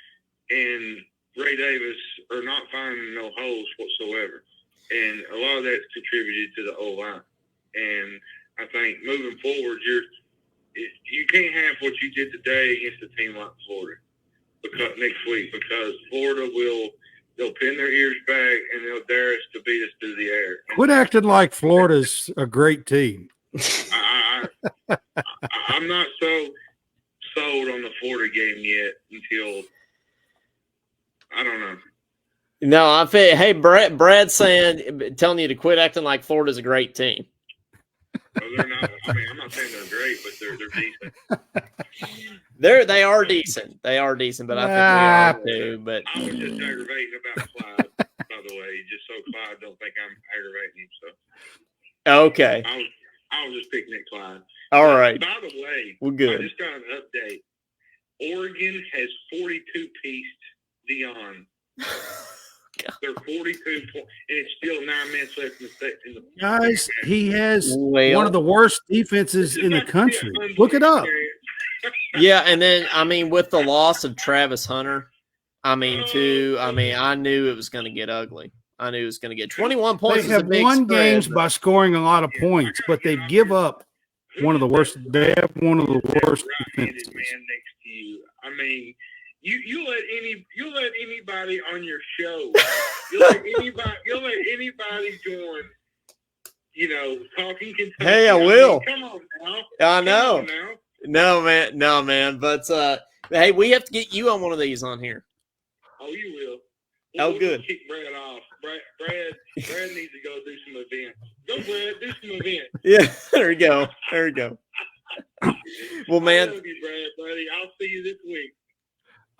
and Ray Davis are not finding no holes whatsoever. And a lot of that's contributed to the O-line. And I think moving forward, you can't have what you did today against a team like Florida next week, because Florida they'll pin their ears back and they'll dare us to beat us through the air. Quit acting like Florida's a great team. I'm not so sold on the Florida game yet until I don't know. No, I feel. Hey, Brad's telling you to quit acting like Florida's a great team. Well, they're not. I mean, I'm not saying they're great, but they're decent. They are decent. They are decent, but I think we are too. But I was just aggravating about Clyde, by the way, just so Clyde don't think I'm aggravating him. So okay, I was just picking at Clyde. All right. By the way, we're good. I just got an update. Oregon has 42-pieced Dion. They're 42 points, and it's still 9 minutes left in the guys. He has one of the worst defenses in the country. Look it up. Yeah, and then with the loss of Travis Hunter, I knew it was going to get ugly. I knew it was going to get 21 points. They have won games by scoring a lot of points, but they give up one of the worst. They have one of the worst defenses. Man next to you. I mean. You let anybody on your show. You let anybody join. Talking Kentucky. Hey, I will. Come on now. I know. No, man. But hey, we have to get you on one of these on here. Oh, you will. We'll good. Kick Brad off. Brad needs to go do some events. Go, Brad. Do some events. Yeah. There we go. Well, man. I love you, Brad, buddy. I'll see you this week.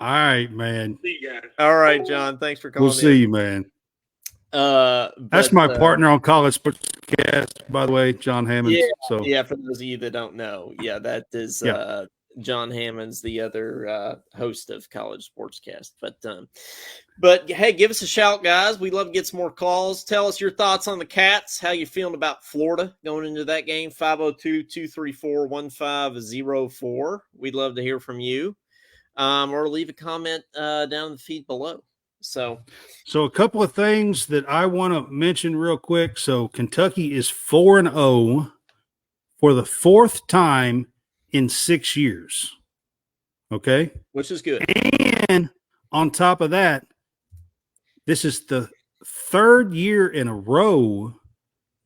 All right, man. See you guys. All right, John. Thanks for calling. We'll see you, man. That's my partner on College Sportscast, by the way, John Hammonds. Yeah, for those of you that don't know, that is John Hammonds, the other host of College Sportscast. But hey, give us a shout, guys. We'd love to get some more calls. Tell us your thoughts on the Cats. How you feeling about Florida going into that game? 502-234-1504. We'd love to hear from you. Or leave a comment down in the feed below. So a couple of things that I want to mention real quick. So Kentucky is 4-0 for the 4th time in 6 years. Okay, which is good. And on top of that, this is the 3rd year in a row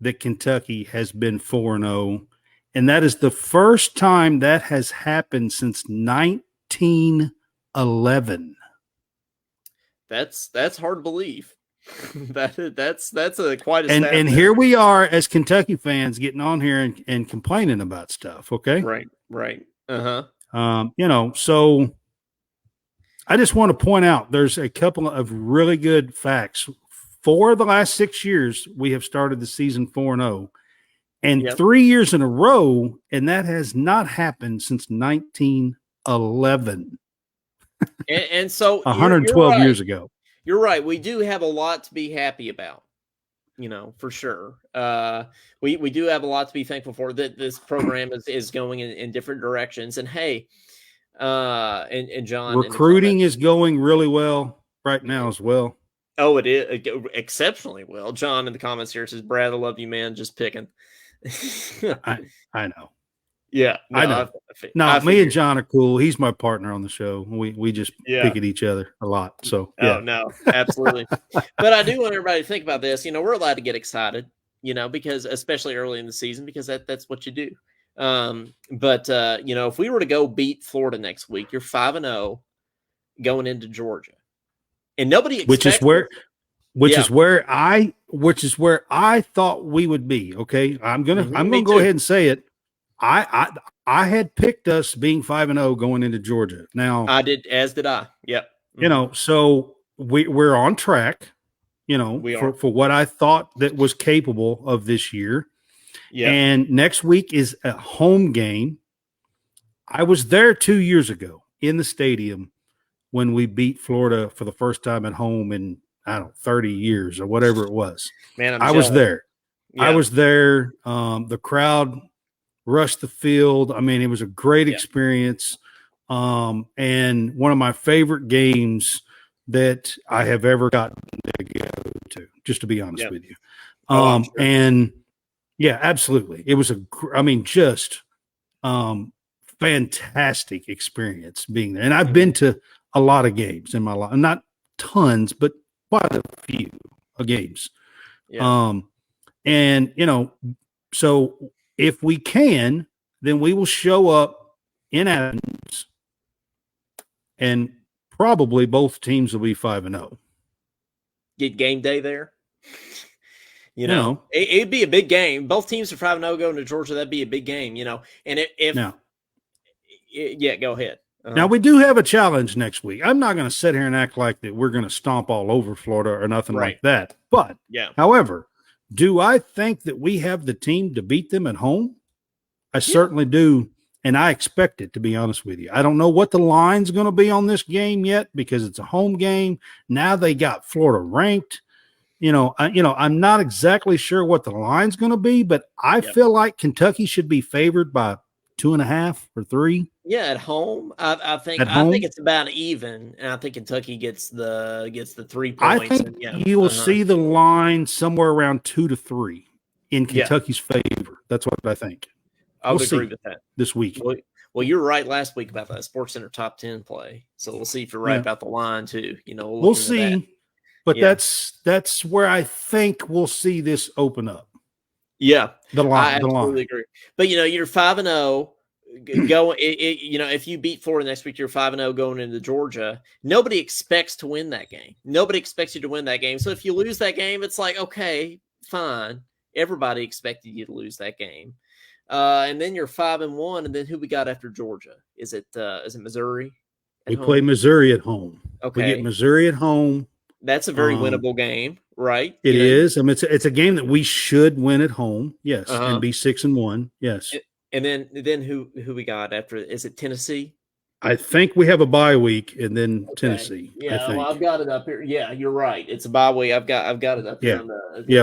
that Kentucky has been 4-0, and that is the first time that has happened since 1911. That's hard to believe. that's quite a and here we are as Kentucky fans getting on here and complaining about stuff. Okay, right. So I just want to point out there's a couple of really good facts. For the last 6 years, we have started the season 4-0. And 3 years in a row, and that has not happened since 1911. And so 112 years ago. You're right. We do have a lot to be happy about, for sure. We do have a lot to be thankful for, that this program is going in different directions. And hey, and John, recruiting is going really well right now as well. Oh, it is exceptionally well. John in the comments here says, "Brad, I love you, man. Just picking." I know. Yeah, no, I know. Me and John are cool. He's my partner on the show. We just pick at each other a lot. So oh no, absolutely. But I do want everybody to think about this. We're allowed to get excited. Because especially early in the season, because that's what you do. But if we were to go beat Florida next week, you're 5-0 going into Georgia. and nobody expects which is where I thought we would be. Okay, I'm gonna go ahead and say it. I had picked us being 5-0 going into Georgia. Now I did, as did I. Yep. You know, so we're on track. You know, for what I thought that was capable of this year. Yeah. And next week is a home game. I was there 2 years ago in the stadium when we beat Florida for the first time at home in, 30 years or whatever it was. Man, I was there. Yeah. I was there. The crowd rushed the field. I mean, it was a great experience. And one of my favorite games that I have ever gotten to go to, just to be honest with you. Sure. And yeah, absolutely. It was just fantastic experience being there. And I've been to a lot of games in my life, not tons, but quite a few games. Yeah. And so if we can, then we will show up in Athens, and probably both teams will be 5-0. Get game day there. It'd be a big game. Both teams are 5-0 going to Georgia. That'd be a big game, And go ahead. Now, we do have a challenge next week. I'm not going to sit here and act like that we're going to stomp all over Florida or nothing like that. But, however, do I think that we have the team to beat them at home? I certainly do. And I expect it, to be honest with you. I don't know what the line's going to be on this game yet because it's a home game. Now they got Florida ranked. I'm not exactly sure what the line's going to be, but I feel like Kentucky should be favored by 2.5 or 3. Yeah, at home, I think it's about even, and I think Kentucky gets the 3 points. I think you will see the line somewhere around 2 to 3 in Kentucky's favor. That's what I think. I would agree with that this week. Well, you were right last week about that SportsCenter top 10 play, so we'll see if you're right about the line too. We'll see, but that's where I think we'll see this open up. Yeah, the line. I absolutely agree. But you're 5-0. If you beat Florida next week, you're 5-0 going into Georgia. Nobody expects to win that game. Nobody expects you to win that game. So if you lose that game, it's like, okay, fine. Everybody expected you to lose that game. And then you're 5-1, and then who we got after Georgia? Is it Missouri? We play Missouri at home. Okay, we get Missouri at home. That's a very winnable game, right? It is. I mean, it's a game that we should win at home. Yes, and be 6-1. Yes. And then who we got after? Is it Tennessee? I think we have a bye week, and then Tennessee. Yeah, well, I've got it up here. Yeah, you're right. It's a bye week. I've got it up here.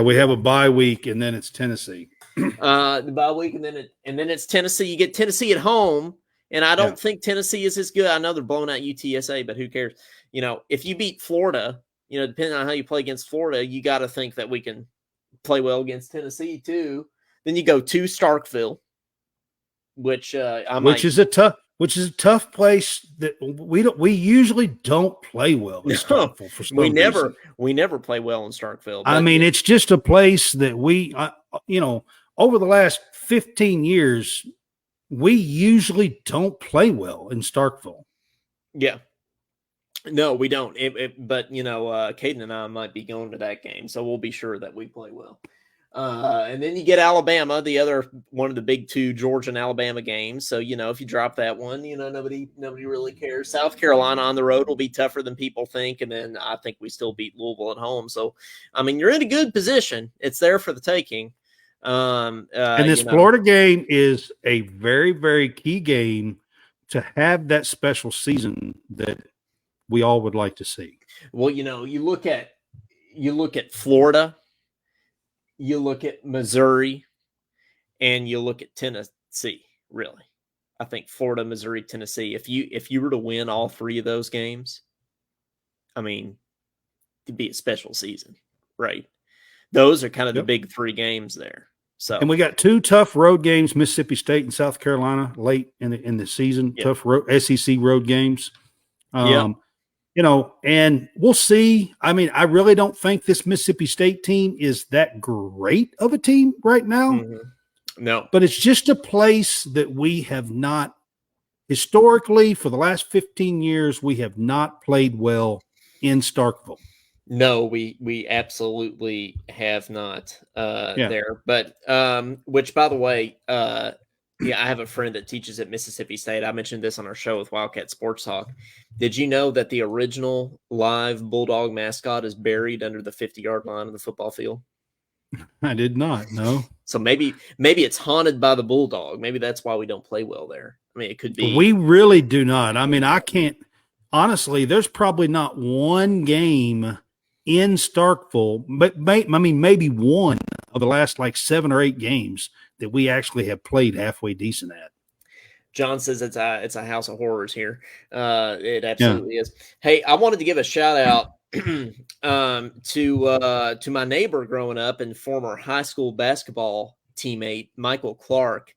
We have a bye week, and then it's Tennessee. The bye week, and then it's Tennessee. You get Tennessee at home, and I don't think Tennessee is as good. I know they're blowing out UTSA, but who cares? If you beat Florida, depending on how you play against Florida, you got to think that we can play well against Tennessee too. Then you go to Starkville, which is a tough place that we usually don't play well in Starkville for some reason. We never play well in Starkville. I mean, it's just a place that we over the last 15 years, we usually don't play well in Starkville. Yeah. No, we don't. But, Caden and I might be going to that game, so we'll be sure that we play well. And then you get Alabama, the other one of the big 2 Georgia and Alabama games. So, if you drop that one, nobody really cares. South Carolina on the road will be tougher than people think. And then I think we still beat Louisville at home. So, I mean, you're in a good position. It's there for the taking. And this Florida game is a very, very key game to have that special season that we all would like to see. Well, you look at Florida, you look at Missouri, and you look at Tennessee. Really, I think Florida, Missouri, Tennessee. If you were to win all 3 of those games, I mean, it'd be a special season, right? Those are kind of the big 3 games there. So, and we got 2 tough road games: Mississippi State and South Carolina late in the season. Yep. Tough SEC road games. And we'll see. I mean, I really don't think this Mississippi State team is that great of a team right now. Mm-hmm. No, but it's just a place that we have not historically for the last 15 years we have not played well in Starkville? No, we absolutely have not there. But which, by the way, yeah, I have a friend that teaches at Mississippi State. I mentioned this on our show with Wildcat Sports Talk. Did you know that the original live Bulldog mascot is buried under the 50-yard line of the football field? I did not know. So maybe it's haunted by the Bulldog. Maybe that's why we don't play well there. I mean, it could be. We really do not. I mean, I can't honestly. There's probably not one game in Starkville, but maybe one of the last like 7 or 8 games that we actually have played halfway decent at. John says it's a house of horrors here. It absolutely is. Hey, I wanted to give a shout out to my neighbor growing up and former high school basketball teammate Michael Clark.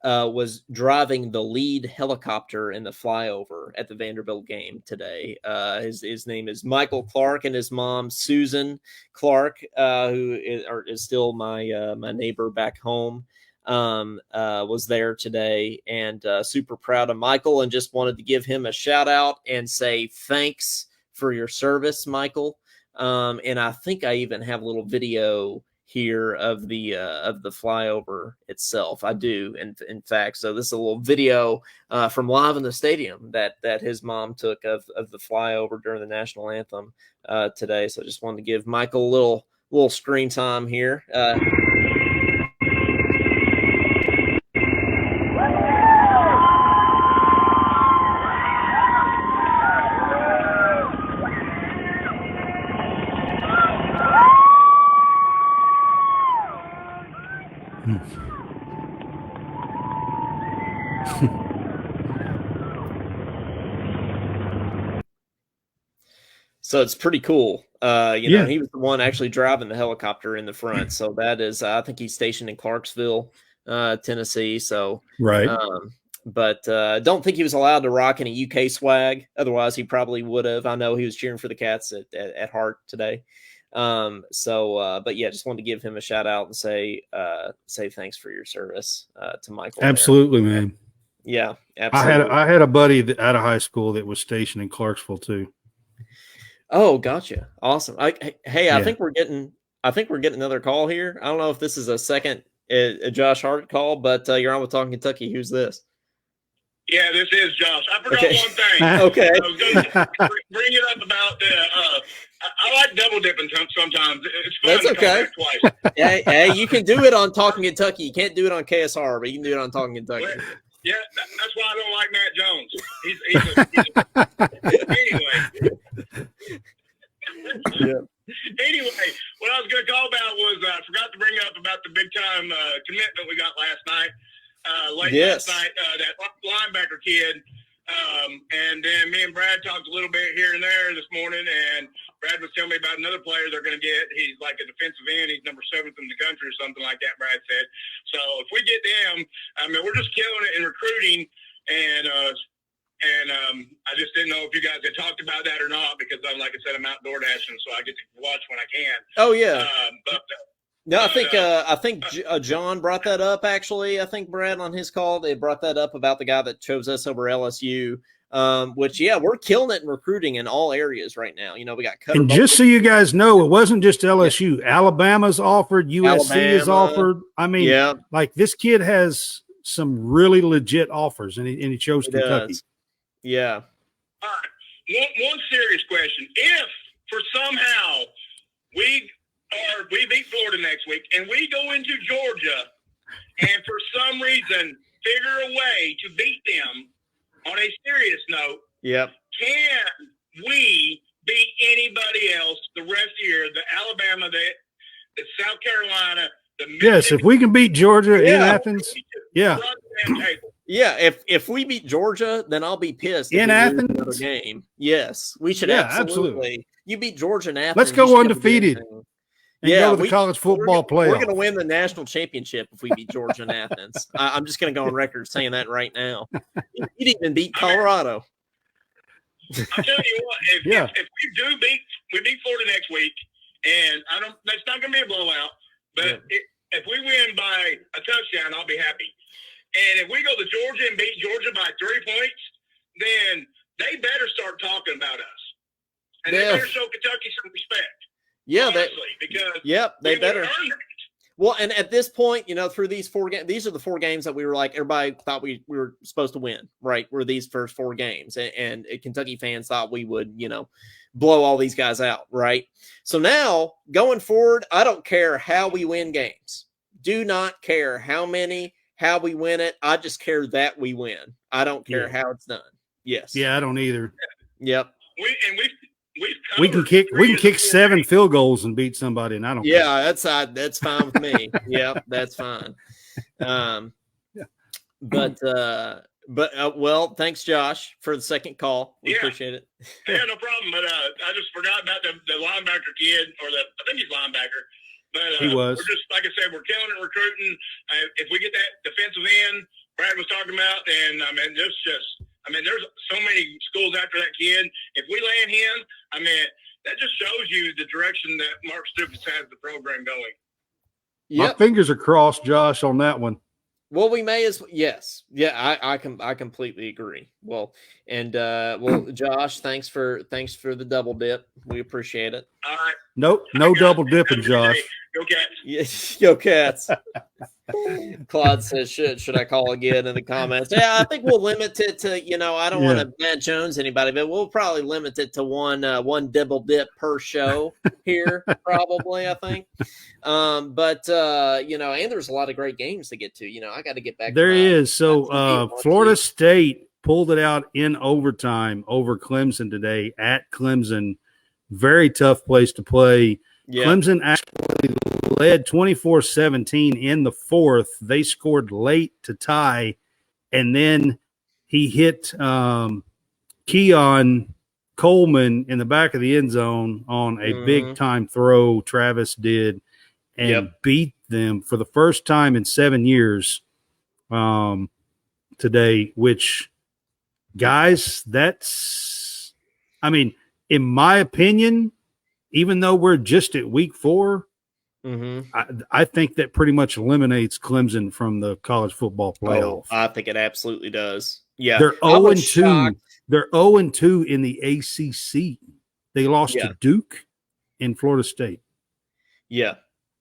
Was driving the lead helicopter in the flyover at the Vanderbilt game today. His name is Michael Clark, and his mom, Susan Clark, who is still my neighbor back home, was there today, and super proud of Michael, and just wanted to give him a shout out and say thanks for your service, Michael. And I think I even have a little video here of the flyover itself. I do, in fact. So this is a little video from live in the stadium that his mom took of the flyover during the national anthem today. So I just wanted to give Michael a little screen time here. So it's pretty cool. You know, he was the one actually driving the helicopter in the front. So that is, I think he's stationed in Clarksville, Tennessee. So, right. But don't think he was allowed to rock any UK swag. Otherwise, he probably would have. I know he was cheering for the Cats at heart today. But yeah, just wanted to give him a shout out and say thanks for your service to Michael. Absolutely, man. Yeah, absolutely. I had a buddy out of high school that was stationed in Clarksville too. Oh, gotcha. Awesome. I think we're getting another call here. I don't know if this is a second Josh Hart call, but you're on with Talking Kentucky. Who's this? Yeah, this is Josh. I forgot one thing. Okay. I was going to bring it up about the. I like double dipping sometimes. It's fun. That's okay. Twice. Hey, you can do it on Talking Kentucky. You can't do it on KSR, but you can do it on Talking Kentucky. Well, yeah, that's why I don't like Matt Jones. Anyway. Yeah. Anyway, what I was going to call about was I forgot to bring up about the big time commitment we got last night. Last night, that linebacker kid. And then me and Brad talked a little bit here and there this morning, and Brad was telling me about another player they're going to get. He's like a defensive end. He's number 7th in the country or something like that, Brad said. So if we get them, I mean, we're just killing it in recruiting. And I just didn't know if you guys had talked about that or not, because like I said, I'm outdoor dashing, so I get to watch when I can. Oh, yeah. No, I think John brought that up, actually. I think Brad on his call, they brought that up about the guy that chose us over LSU, which, yeah, we're killing it in recruiting in all areas right now. You know, we got And just so you guys know, it wasn't just LSU. Yeah. Alabama's offered. USC is offered. I mean, like this kid has some really legit offers, and he chose Kentucky. Yeah. All right. One serious question. If for somehow we beat Florida next week and we go into Georgia and for some reason figure a way to beat them on a serious note, can we beat anybody else the rest of the year? The Alabama, the South Carolina, the Mississippi. Yes, if we can beat Georgia in Athens, if we beat Georgia, then I'll be pissed. In Athens? Game. Yes, we should absolutely. You beat Georgia in Athens. Let's go undefeated. Go to the college football playoff. We're going to win the national championship if we beat Georgia and Athens. I'm just going to go on record saying that right now. You'd even beat Colorado. I'll tell you what, if we beat Florida next week, and that's not going to be a blowout, but if we win by a touchdown, I'll be happy. And if we go to Georgia and beat Georgia by 3 points, then they better start talking about us. And they better show Kentucky some respect. Yeah, honestly, they better. Earned it. Well, and at this point, through these 4 games, these are the 4 games that we were like, everybody thought we were supposed to win, right? Were these first 4 games. And Kentucky fans thought we would, blow all these guys out, right? So now, going forward, I don't care how we win games. Do not care how we win it. I just care that we win. I don't care how it's done. Yes. Yeah, I don't either. Yep. We can kick 7 field goals and beat somebody, and I don't. Yeah, that's fine with me. Yep, that's fine. Well, thanks, Josh, for the second call. We appreciate it. Yeah, no problem. But I just forgot about the linebacker kid, I think he's linebacker. But he was. We're just, like I said, we're killing it recruiting. If we get that defensive end Brad was talking about, and there's so many schools after that kid. If we land him, that just shows you the direction that Mark Stoops has the program going. Yep. My fingers are crossed, Josh, on that one. Well, we may as well. Yes. Yeah, I completely agree. Well, and Josh, thanks for the double dip. We appreciate it. All right. Nope, no double dipping, Josh. Go Cats. Yes, go Cats. Claude says, should I call again in the comments? Yeah, I think we'll limit it to, I don't want to Matt Jones anybody, but we'll probably limit it to one double dip per show here, probably, I think. And there's a lot of great games to get to. I got to get back. There is. So Florida State pulled it out in overtime over Clemson today at Clemson. Very tough place to play. Yeah. Clemson actually led 24-17 in the fourth. They scored late to tie, and then he hit Keon Coleman in the back of the end zone on a big-time throw, Travis did, and beat them for the first time in 7 years today, which, guys, that's – in my opinion – even though we're just at week 4, I think that pretty much eliminates Clemson from the college football playoff. I think it absolutely does. Yeah. They're 0-2. They're 0-2 in the ACC. They lost to Duke and Florida State. Yeah.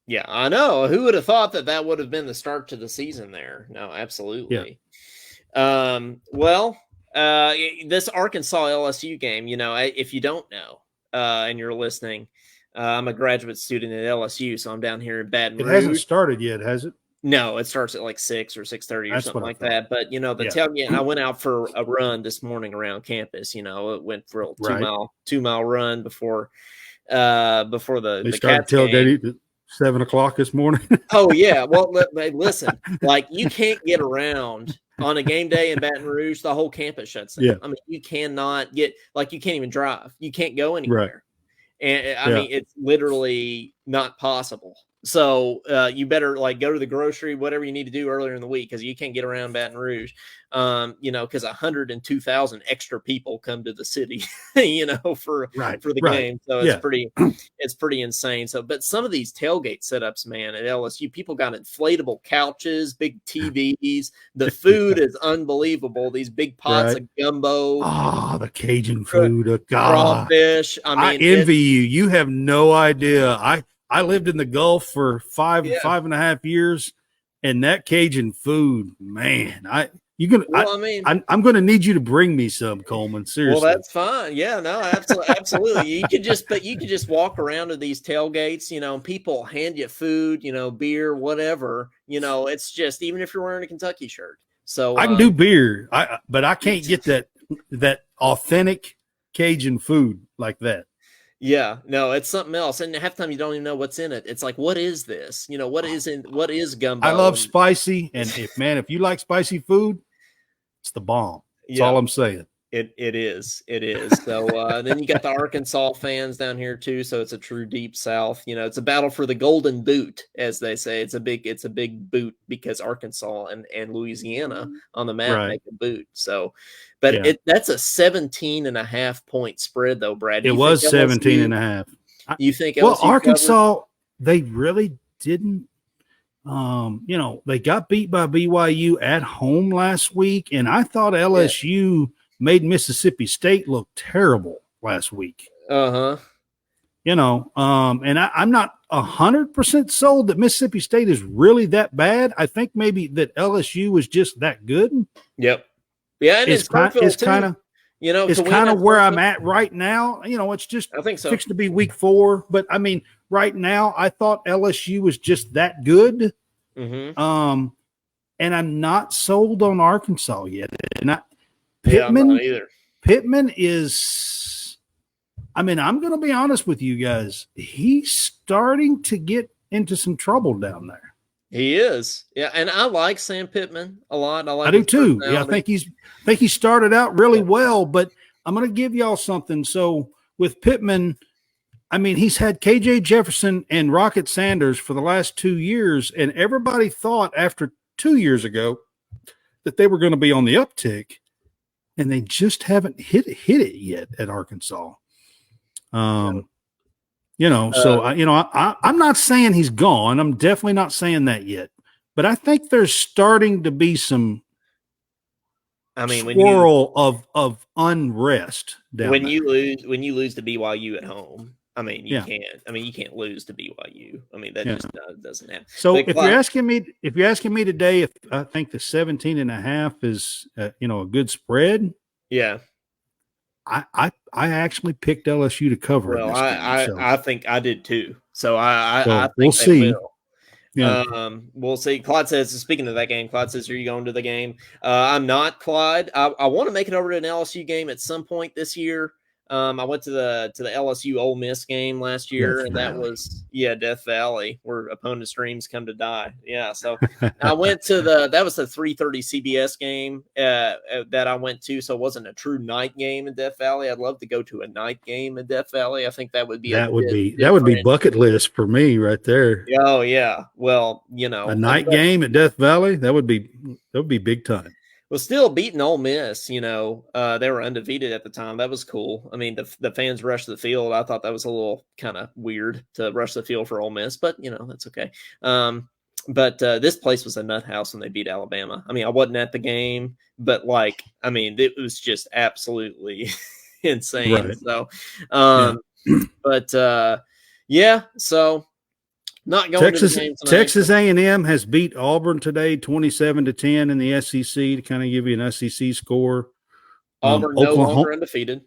Yeah, I know. Who would have thought that would have been the start to the season there? No, absolutely. Yeah. This Arkansas LSU game, if you don't know, and you're listening, I'm a graduate student at LSU, so I'm down here in Baton Rouge. It hasn't started yet, has it? No, it starts at like 6 or 6:30 or something like that. But the tailgate, I went out for a run this morning around campus. It went for a 2-mile run before the they started tailgating at 7 o'clock this morning. Oh yeah, well listen, like you can't get around on a game day in Baton Rouge. The whole campus shuts down. Yeah. You cannot you can't even drive. You can't go anywhere. Right. And it's literally not possible. So you better go to the grocery, whatever you need to do earlier in the week, because you can't get around Baton Rouge. Because 102,000 extra people come to the city, for the game. So it's pretty insane. So, but some of these tailgate setups, man, at LSU, people got inflatable couches, big TVs. The food is unbelievable. These big pots of gumbo. Oh, the Cajun food, crawfish. I envy you. You have no idea. I lived in the Gulf for 5.5 years, and that Cajun food, man, I'm going to need you to bring me some, Coleman. Seriously. Well, that's fine. Yeah, no, absolutely. You could just walk around to these tailgates, people hand you food, beer, whatever, it's just, even if you're wearing a Kentucky shirt. So I can do beer, but I can't get that authentic Cajun food like that. Yeah, no, it's something else. And half the time you don't even know what's in it. It's like, what is this? What is gumbo? I love spicy. And if you like spicy food, it's the bomb. That's all I'm saying. It is. So then you got the Arkansas fans down here too. So it's a true deep South. It's a battle for the golden boot, as they say. It's a big boot because Arkansas and Louisiana on the map make a boot. So, but that's a 17.5 point spread though, Brad. It was 17.5. You think? Arkansas, they really didn't. They got beat by BYU at home last week, and I thought LSU made Mississippi State look terrible last week. Uh-huh. And I'm not 100% sold that Mississippi State is really that bad. I think maybe that LSU was just that good. Yep. Yeah, and it's kind of where I'm at right now. It's just I think so. fixing to be week 4, but I mean, right now I thought LSU was just that good. Mm-hmm. And I'm not sold on Arkansas yet. And I'm not either. Pittman is, I mean, I'm going to be honest with you guys. He's starting to get into some trouble down there. He is. Yeah, and I like Sam Pittman a lot. I do too. Yeah, I think he started out really well, but I'm going to give y'all something. So with Pittman, I mean, he's had KJ Jefferson and Rocket Sanders for the last 2 years, and everybody thought after 2 years ago that they were going to be on the uptick, and they just haven't hit it yet at Arkansas. So I'm not saying he's gone. I'm definitely not saying that yet, but I think there's starting to be some swirl of unrest down when there. you lose to BYU at home. I mean, you can't lose to BYU. I mean, that just doesn't happen. So if you're asking me today, if I think the 17.5 is, a good spread. Yeah. I actually picked LSU to cover. Well, in this game, I think I did too. So I think we'll see. Will. Yeah. We'll see. Clyde says, speaking of that game, Clyde says, are you going to the game? I'm not, Clyde. I want to make it over to an LSU game at some point this year. I went to the LSU Ole Miss game last year, that was Death Valley, where opponents' dreams come to die. Yeah, so I went to that was the 3:30 CBS game that I went to, so it wasn't a true night game in Death Valley. I'd love to go to a night game in Death Valley. I think that would be that would be bucket list for me right there. Oh yeah, well a night game at Death Valley that would be big time. Well, still beating Ole Miss, they were undefeated at the time. That was cool. I mean, the fans rushed the field. I thought that was a little kind of weird to rush the field for Ole Miss, but, that's okay. But this place was a nut house when they beat Alabama. I mean, I wasn't at the game, but, it was just absolutely insane. Right. So, so – not going Texas, to the game tonight. Texas A&M has beat Auburn today 27-10 in the SEC to kind of give you an SEC score. Auburn no longer undefeated.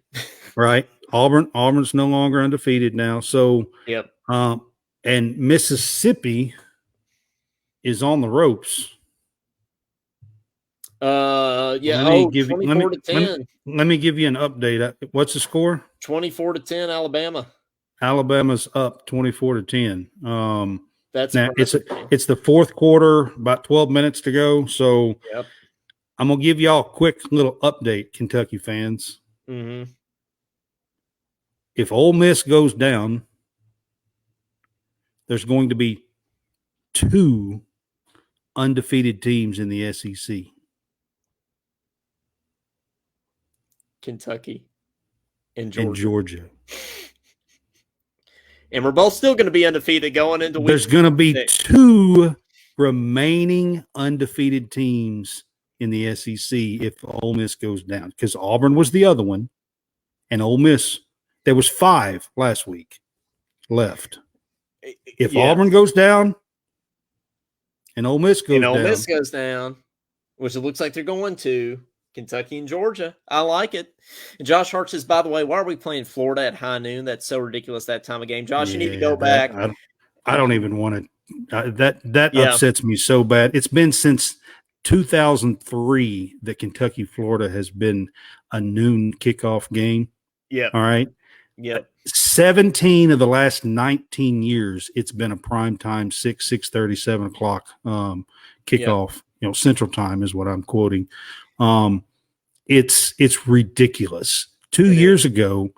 Right. Auburn's no longer undefeated now. So, yep. And Mississippi is on the ropes. Let me give 24-10. Let me give you an update. What's the score? 24-10 Alabama. Alabama's up 24-10. That's now it's the fourth quarter, about 12 minutes to go. So I'm gonna give y'all a quick little update, Kentucky fans. Mm-hmm. If Ole Miss goes down, there's going to be 2 undefeated teams in the SEC. Kentucky and Georgia. And we're both still going to be undefeated going into week. There's going to be 2 remaining undefeated teams in the SEC if Ole Miss goes down, because Auburn was the other one, and Ole Miss, there was 5 last week left. If Auburn goes down and Ole Miss goes down, which it looks like they're going to, Kentucky and Georgia. I like it. And Josh Hart says, by the way, why are we playing Florida at high noon? That's so ridiculous that time of game. Josh, you need to go back. I don't even want to. That upsets me so bad. It's been since 2003 that Kentucky, Florida has been a noon kickoff game. Yeah. All right. Yep. 17 of the last 19 years, it's been a prime time 6:30, 7 o'clock kickoff. Yep. Central time is what I'm quoting. It's ridiculous. 2 years ago,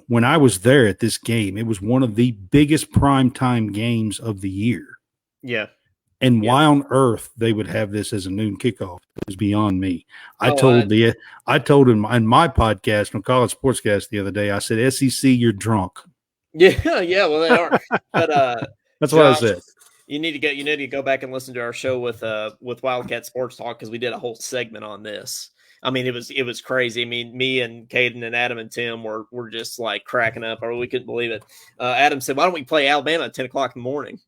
when I was there at this game, it was one of the biggest primetime games of the year. Yeah. And why on earth they would have this as a noon kickoff is beyond me. I told him in my podcast on College Sportscast the other day, I said, SEC, you're drunk. Yeah, well they are. But that's what I said. You need to go back and listen to our show with Wildcat Sports Talk, because we did a whole segment on this. I mean, it was crazy. I mean, me and Caden and Adam and Tim were just like cracking up, or we couldn't believe it. Adam said, "Why don't we play Alabama at 10 o'clock in the morning?"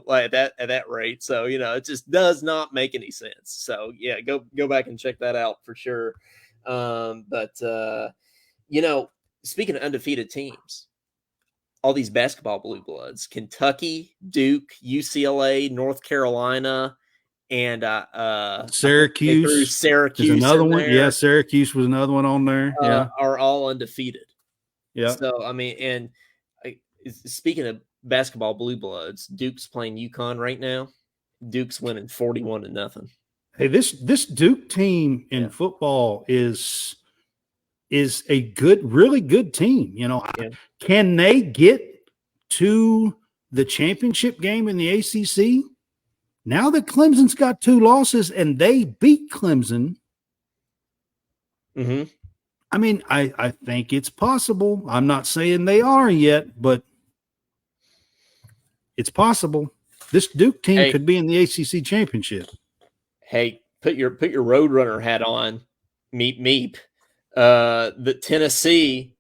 Like at that rate. So it just does not make any sense. So yeah, go back and check that out for sure. But speaking of undefeated teams, all these basketball blue bloods: Kentucky, Duke, UCLA, North Carolina. And Syracuse is another one. There. Yeah, Syracuse was another one on there. Yeah, are all undefeated. Yeah. So I mean, and speaking of basketball blue bloods, Duke's playing UConn right now. Duke's winning 41-0. Hey, this Duke team in football is a really good team. Can they get to the championship game in the ACC? Now that Clemson's got 2 losses and they beat Clemson, I mean, I think it's possible. I'm not saying they are yet, but it's possible. This Duke team could be in the ACC championship. Hey, put your Roadrunner hat on, meep. The Tennessee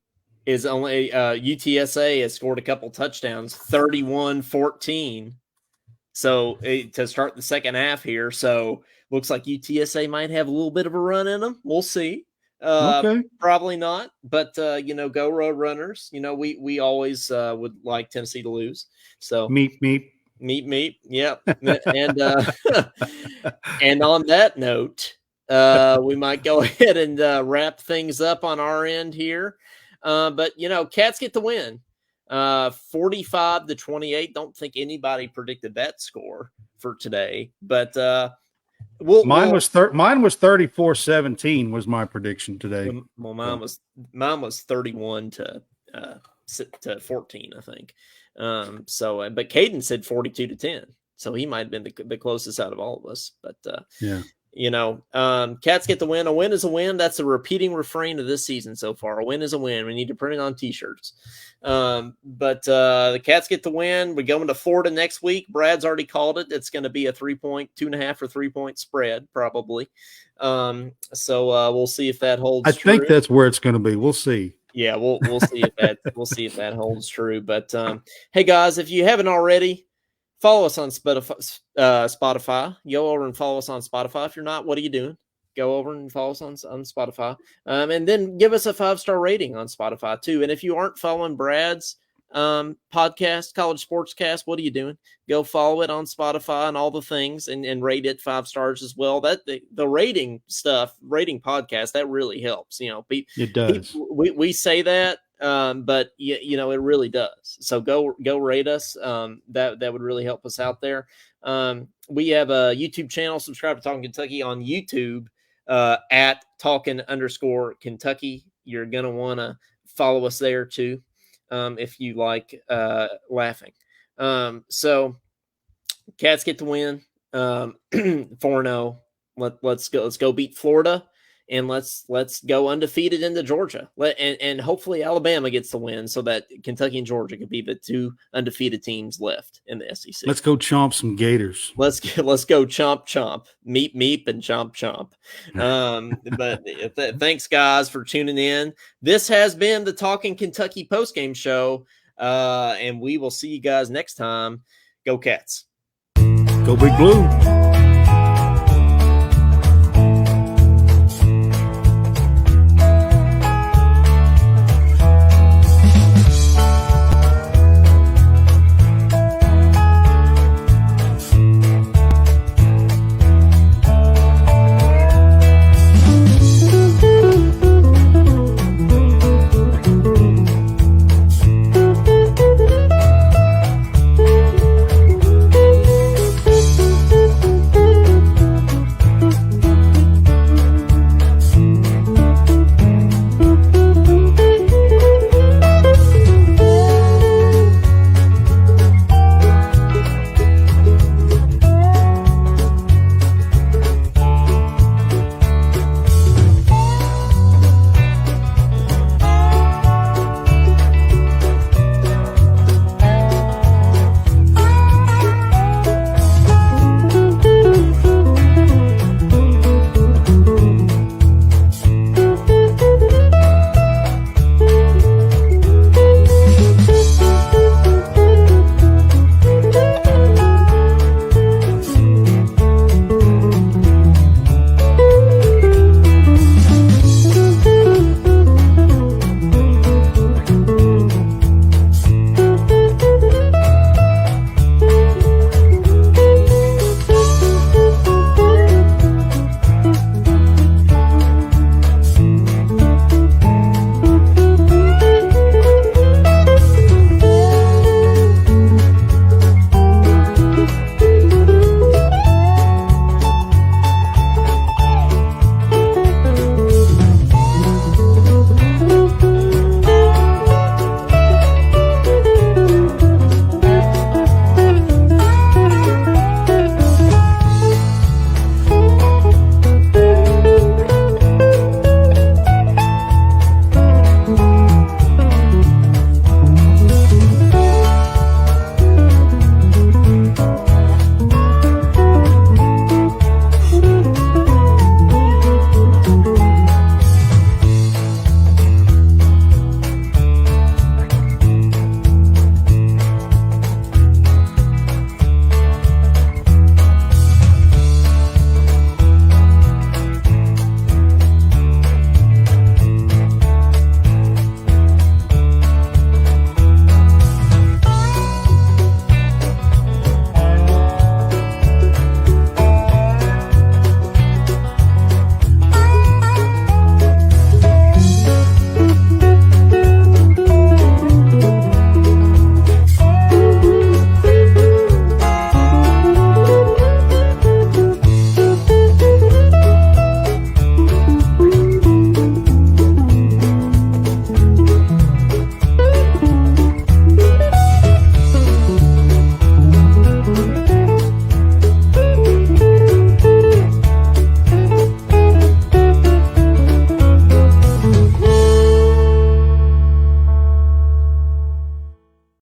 is only UTSA has scored a couple touchdowns, 31-14. So to start the second half here, so looks like UTSA might have a little bit of a run in them. We'll see. Okay. Probably not, but go Road Runners. We always would like Tennessee to lose. So meep. Yep. And and on that note, we might go ahead and wrap things up on our end here. But Cats get the win. 45-28. Don't think anybody predicted that score for today, but mine was 34-17 was my prediction today. Well, mine was 31-14, I think. But Caden said 42-10, so he might have been the closest out of all of us. But yeah. Cats get the win. A win is a win. That's a repeating refrain of this season so far. A win is a win. We need to print it on t-shirts. But the Cats get the win. We go into Florida next week. Brad's already called it. It's going to be a 2.5 or 3 point spread probably. So we'll see if that holds true. I think that's where it's going to be. We'll see. Yeah, we'll see if that holds true. But hey guys, if you haven't already, follow us on Spotify. Go over and follow us on Spotify. If you're not, what are you doing? Go over and follow us on Spotify. And then give us a 5-star rating on Spotify too. And if you aren't following Brad's podcast, College Sportscast, what are you doing? Go follow it on Spotify and all the things and rate it 5 stars as well. That the rating podcast, that really helps. It does. We say that. But it really does. So go rate us. That would really help us out there. We have a YouTube channel. Subscribe to Talking Kentucky on YouTube at Talking_Kentucky. You're gonna want to follow us there too, if you like laughing. So Cats get the win. 4-0. Let's go beat Florida. And let's go undefeated into Georgia. And hopefully Alabama gets the win so that Kentucky and Georgia could be the 2 undefeated teams left in the SEC. Let's go chomp some Gators. Let's go chomp, meep, and chomp. But thanks guys for tuning in. This has been the Talking Kentucky postgame show, and we will see you guys next time. Go Cats. Go Big Blue.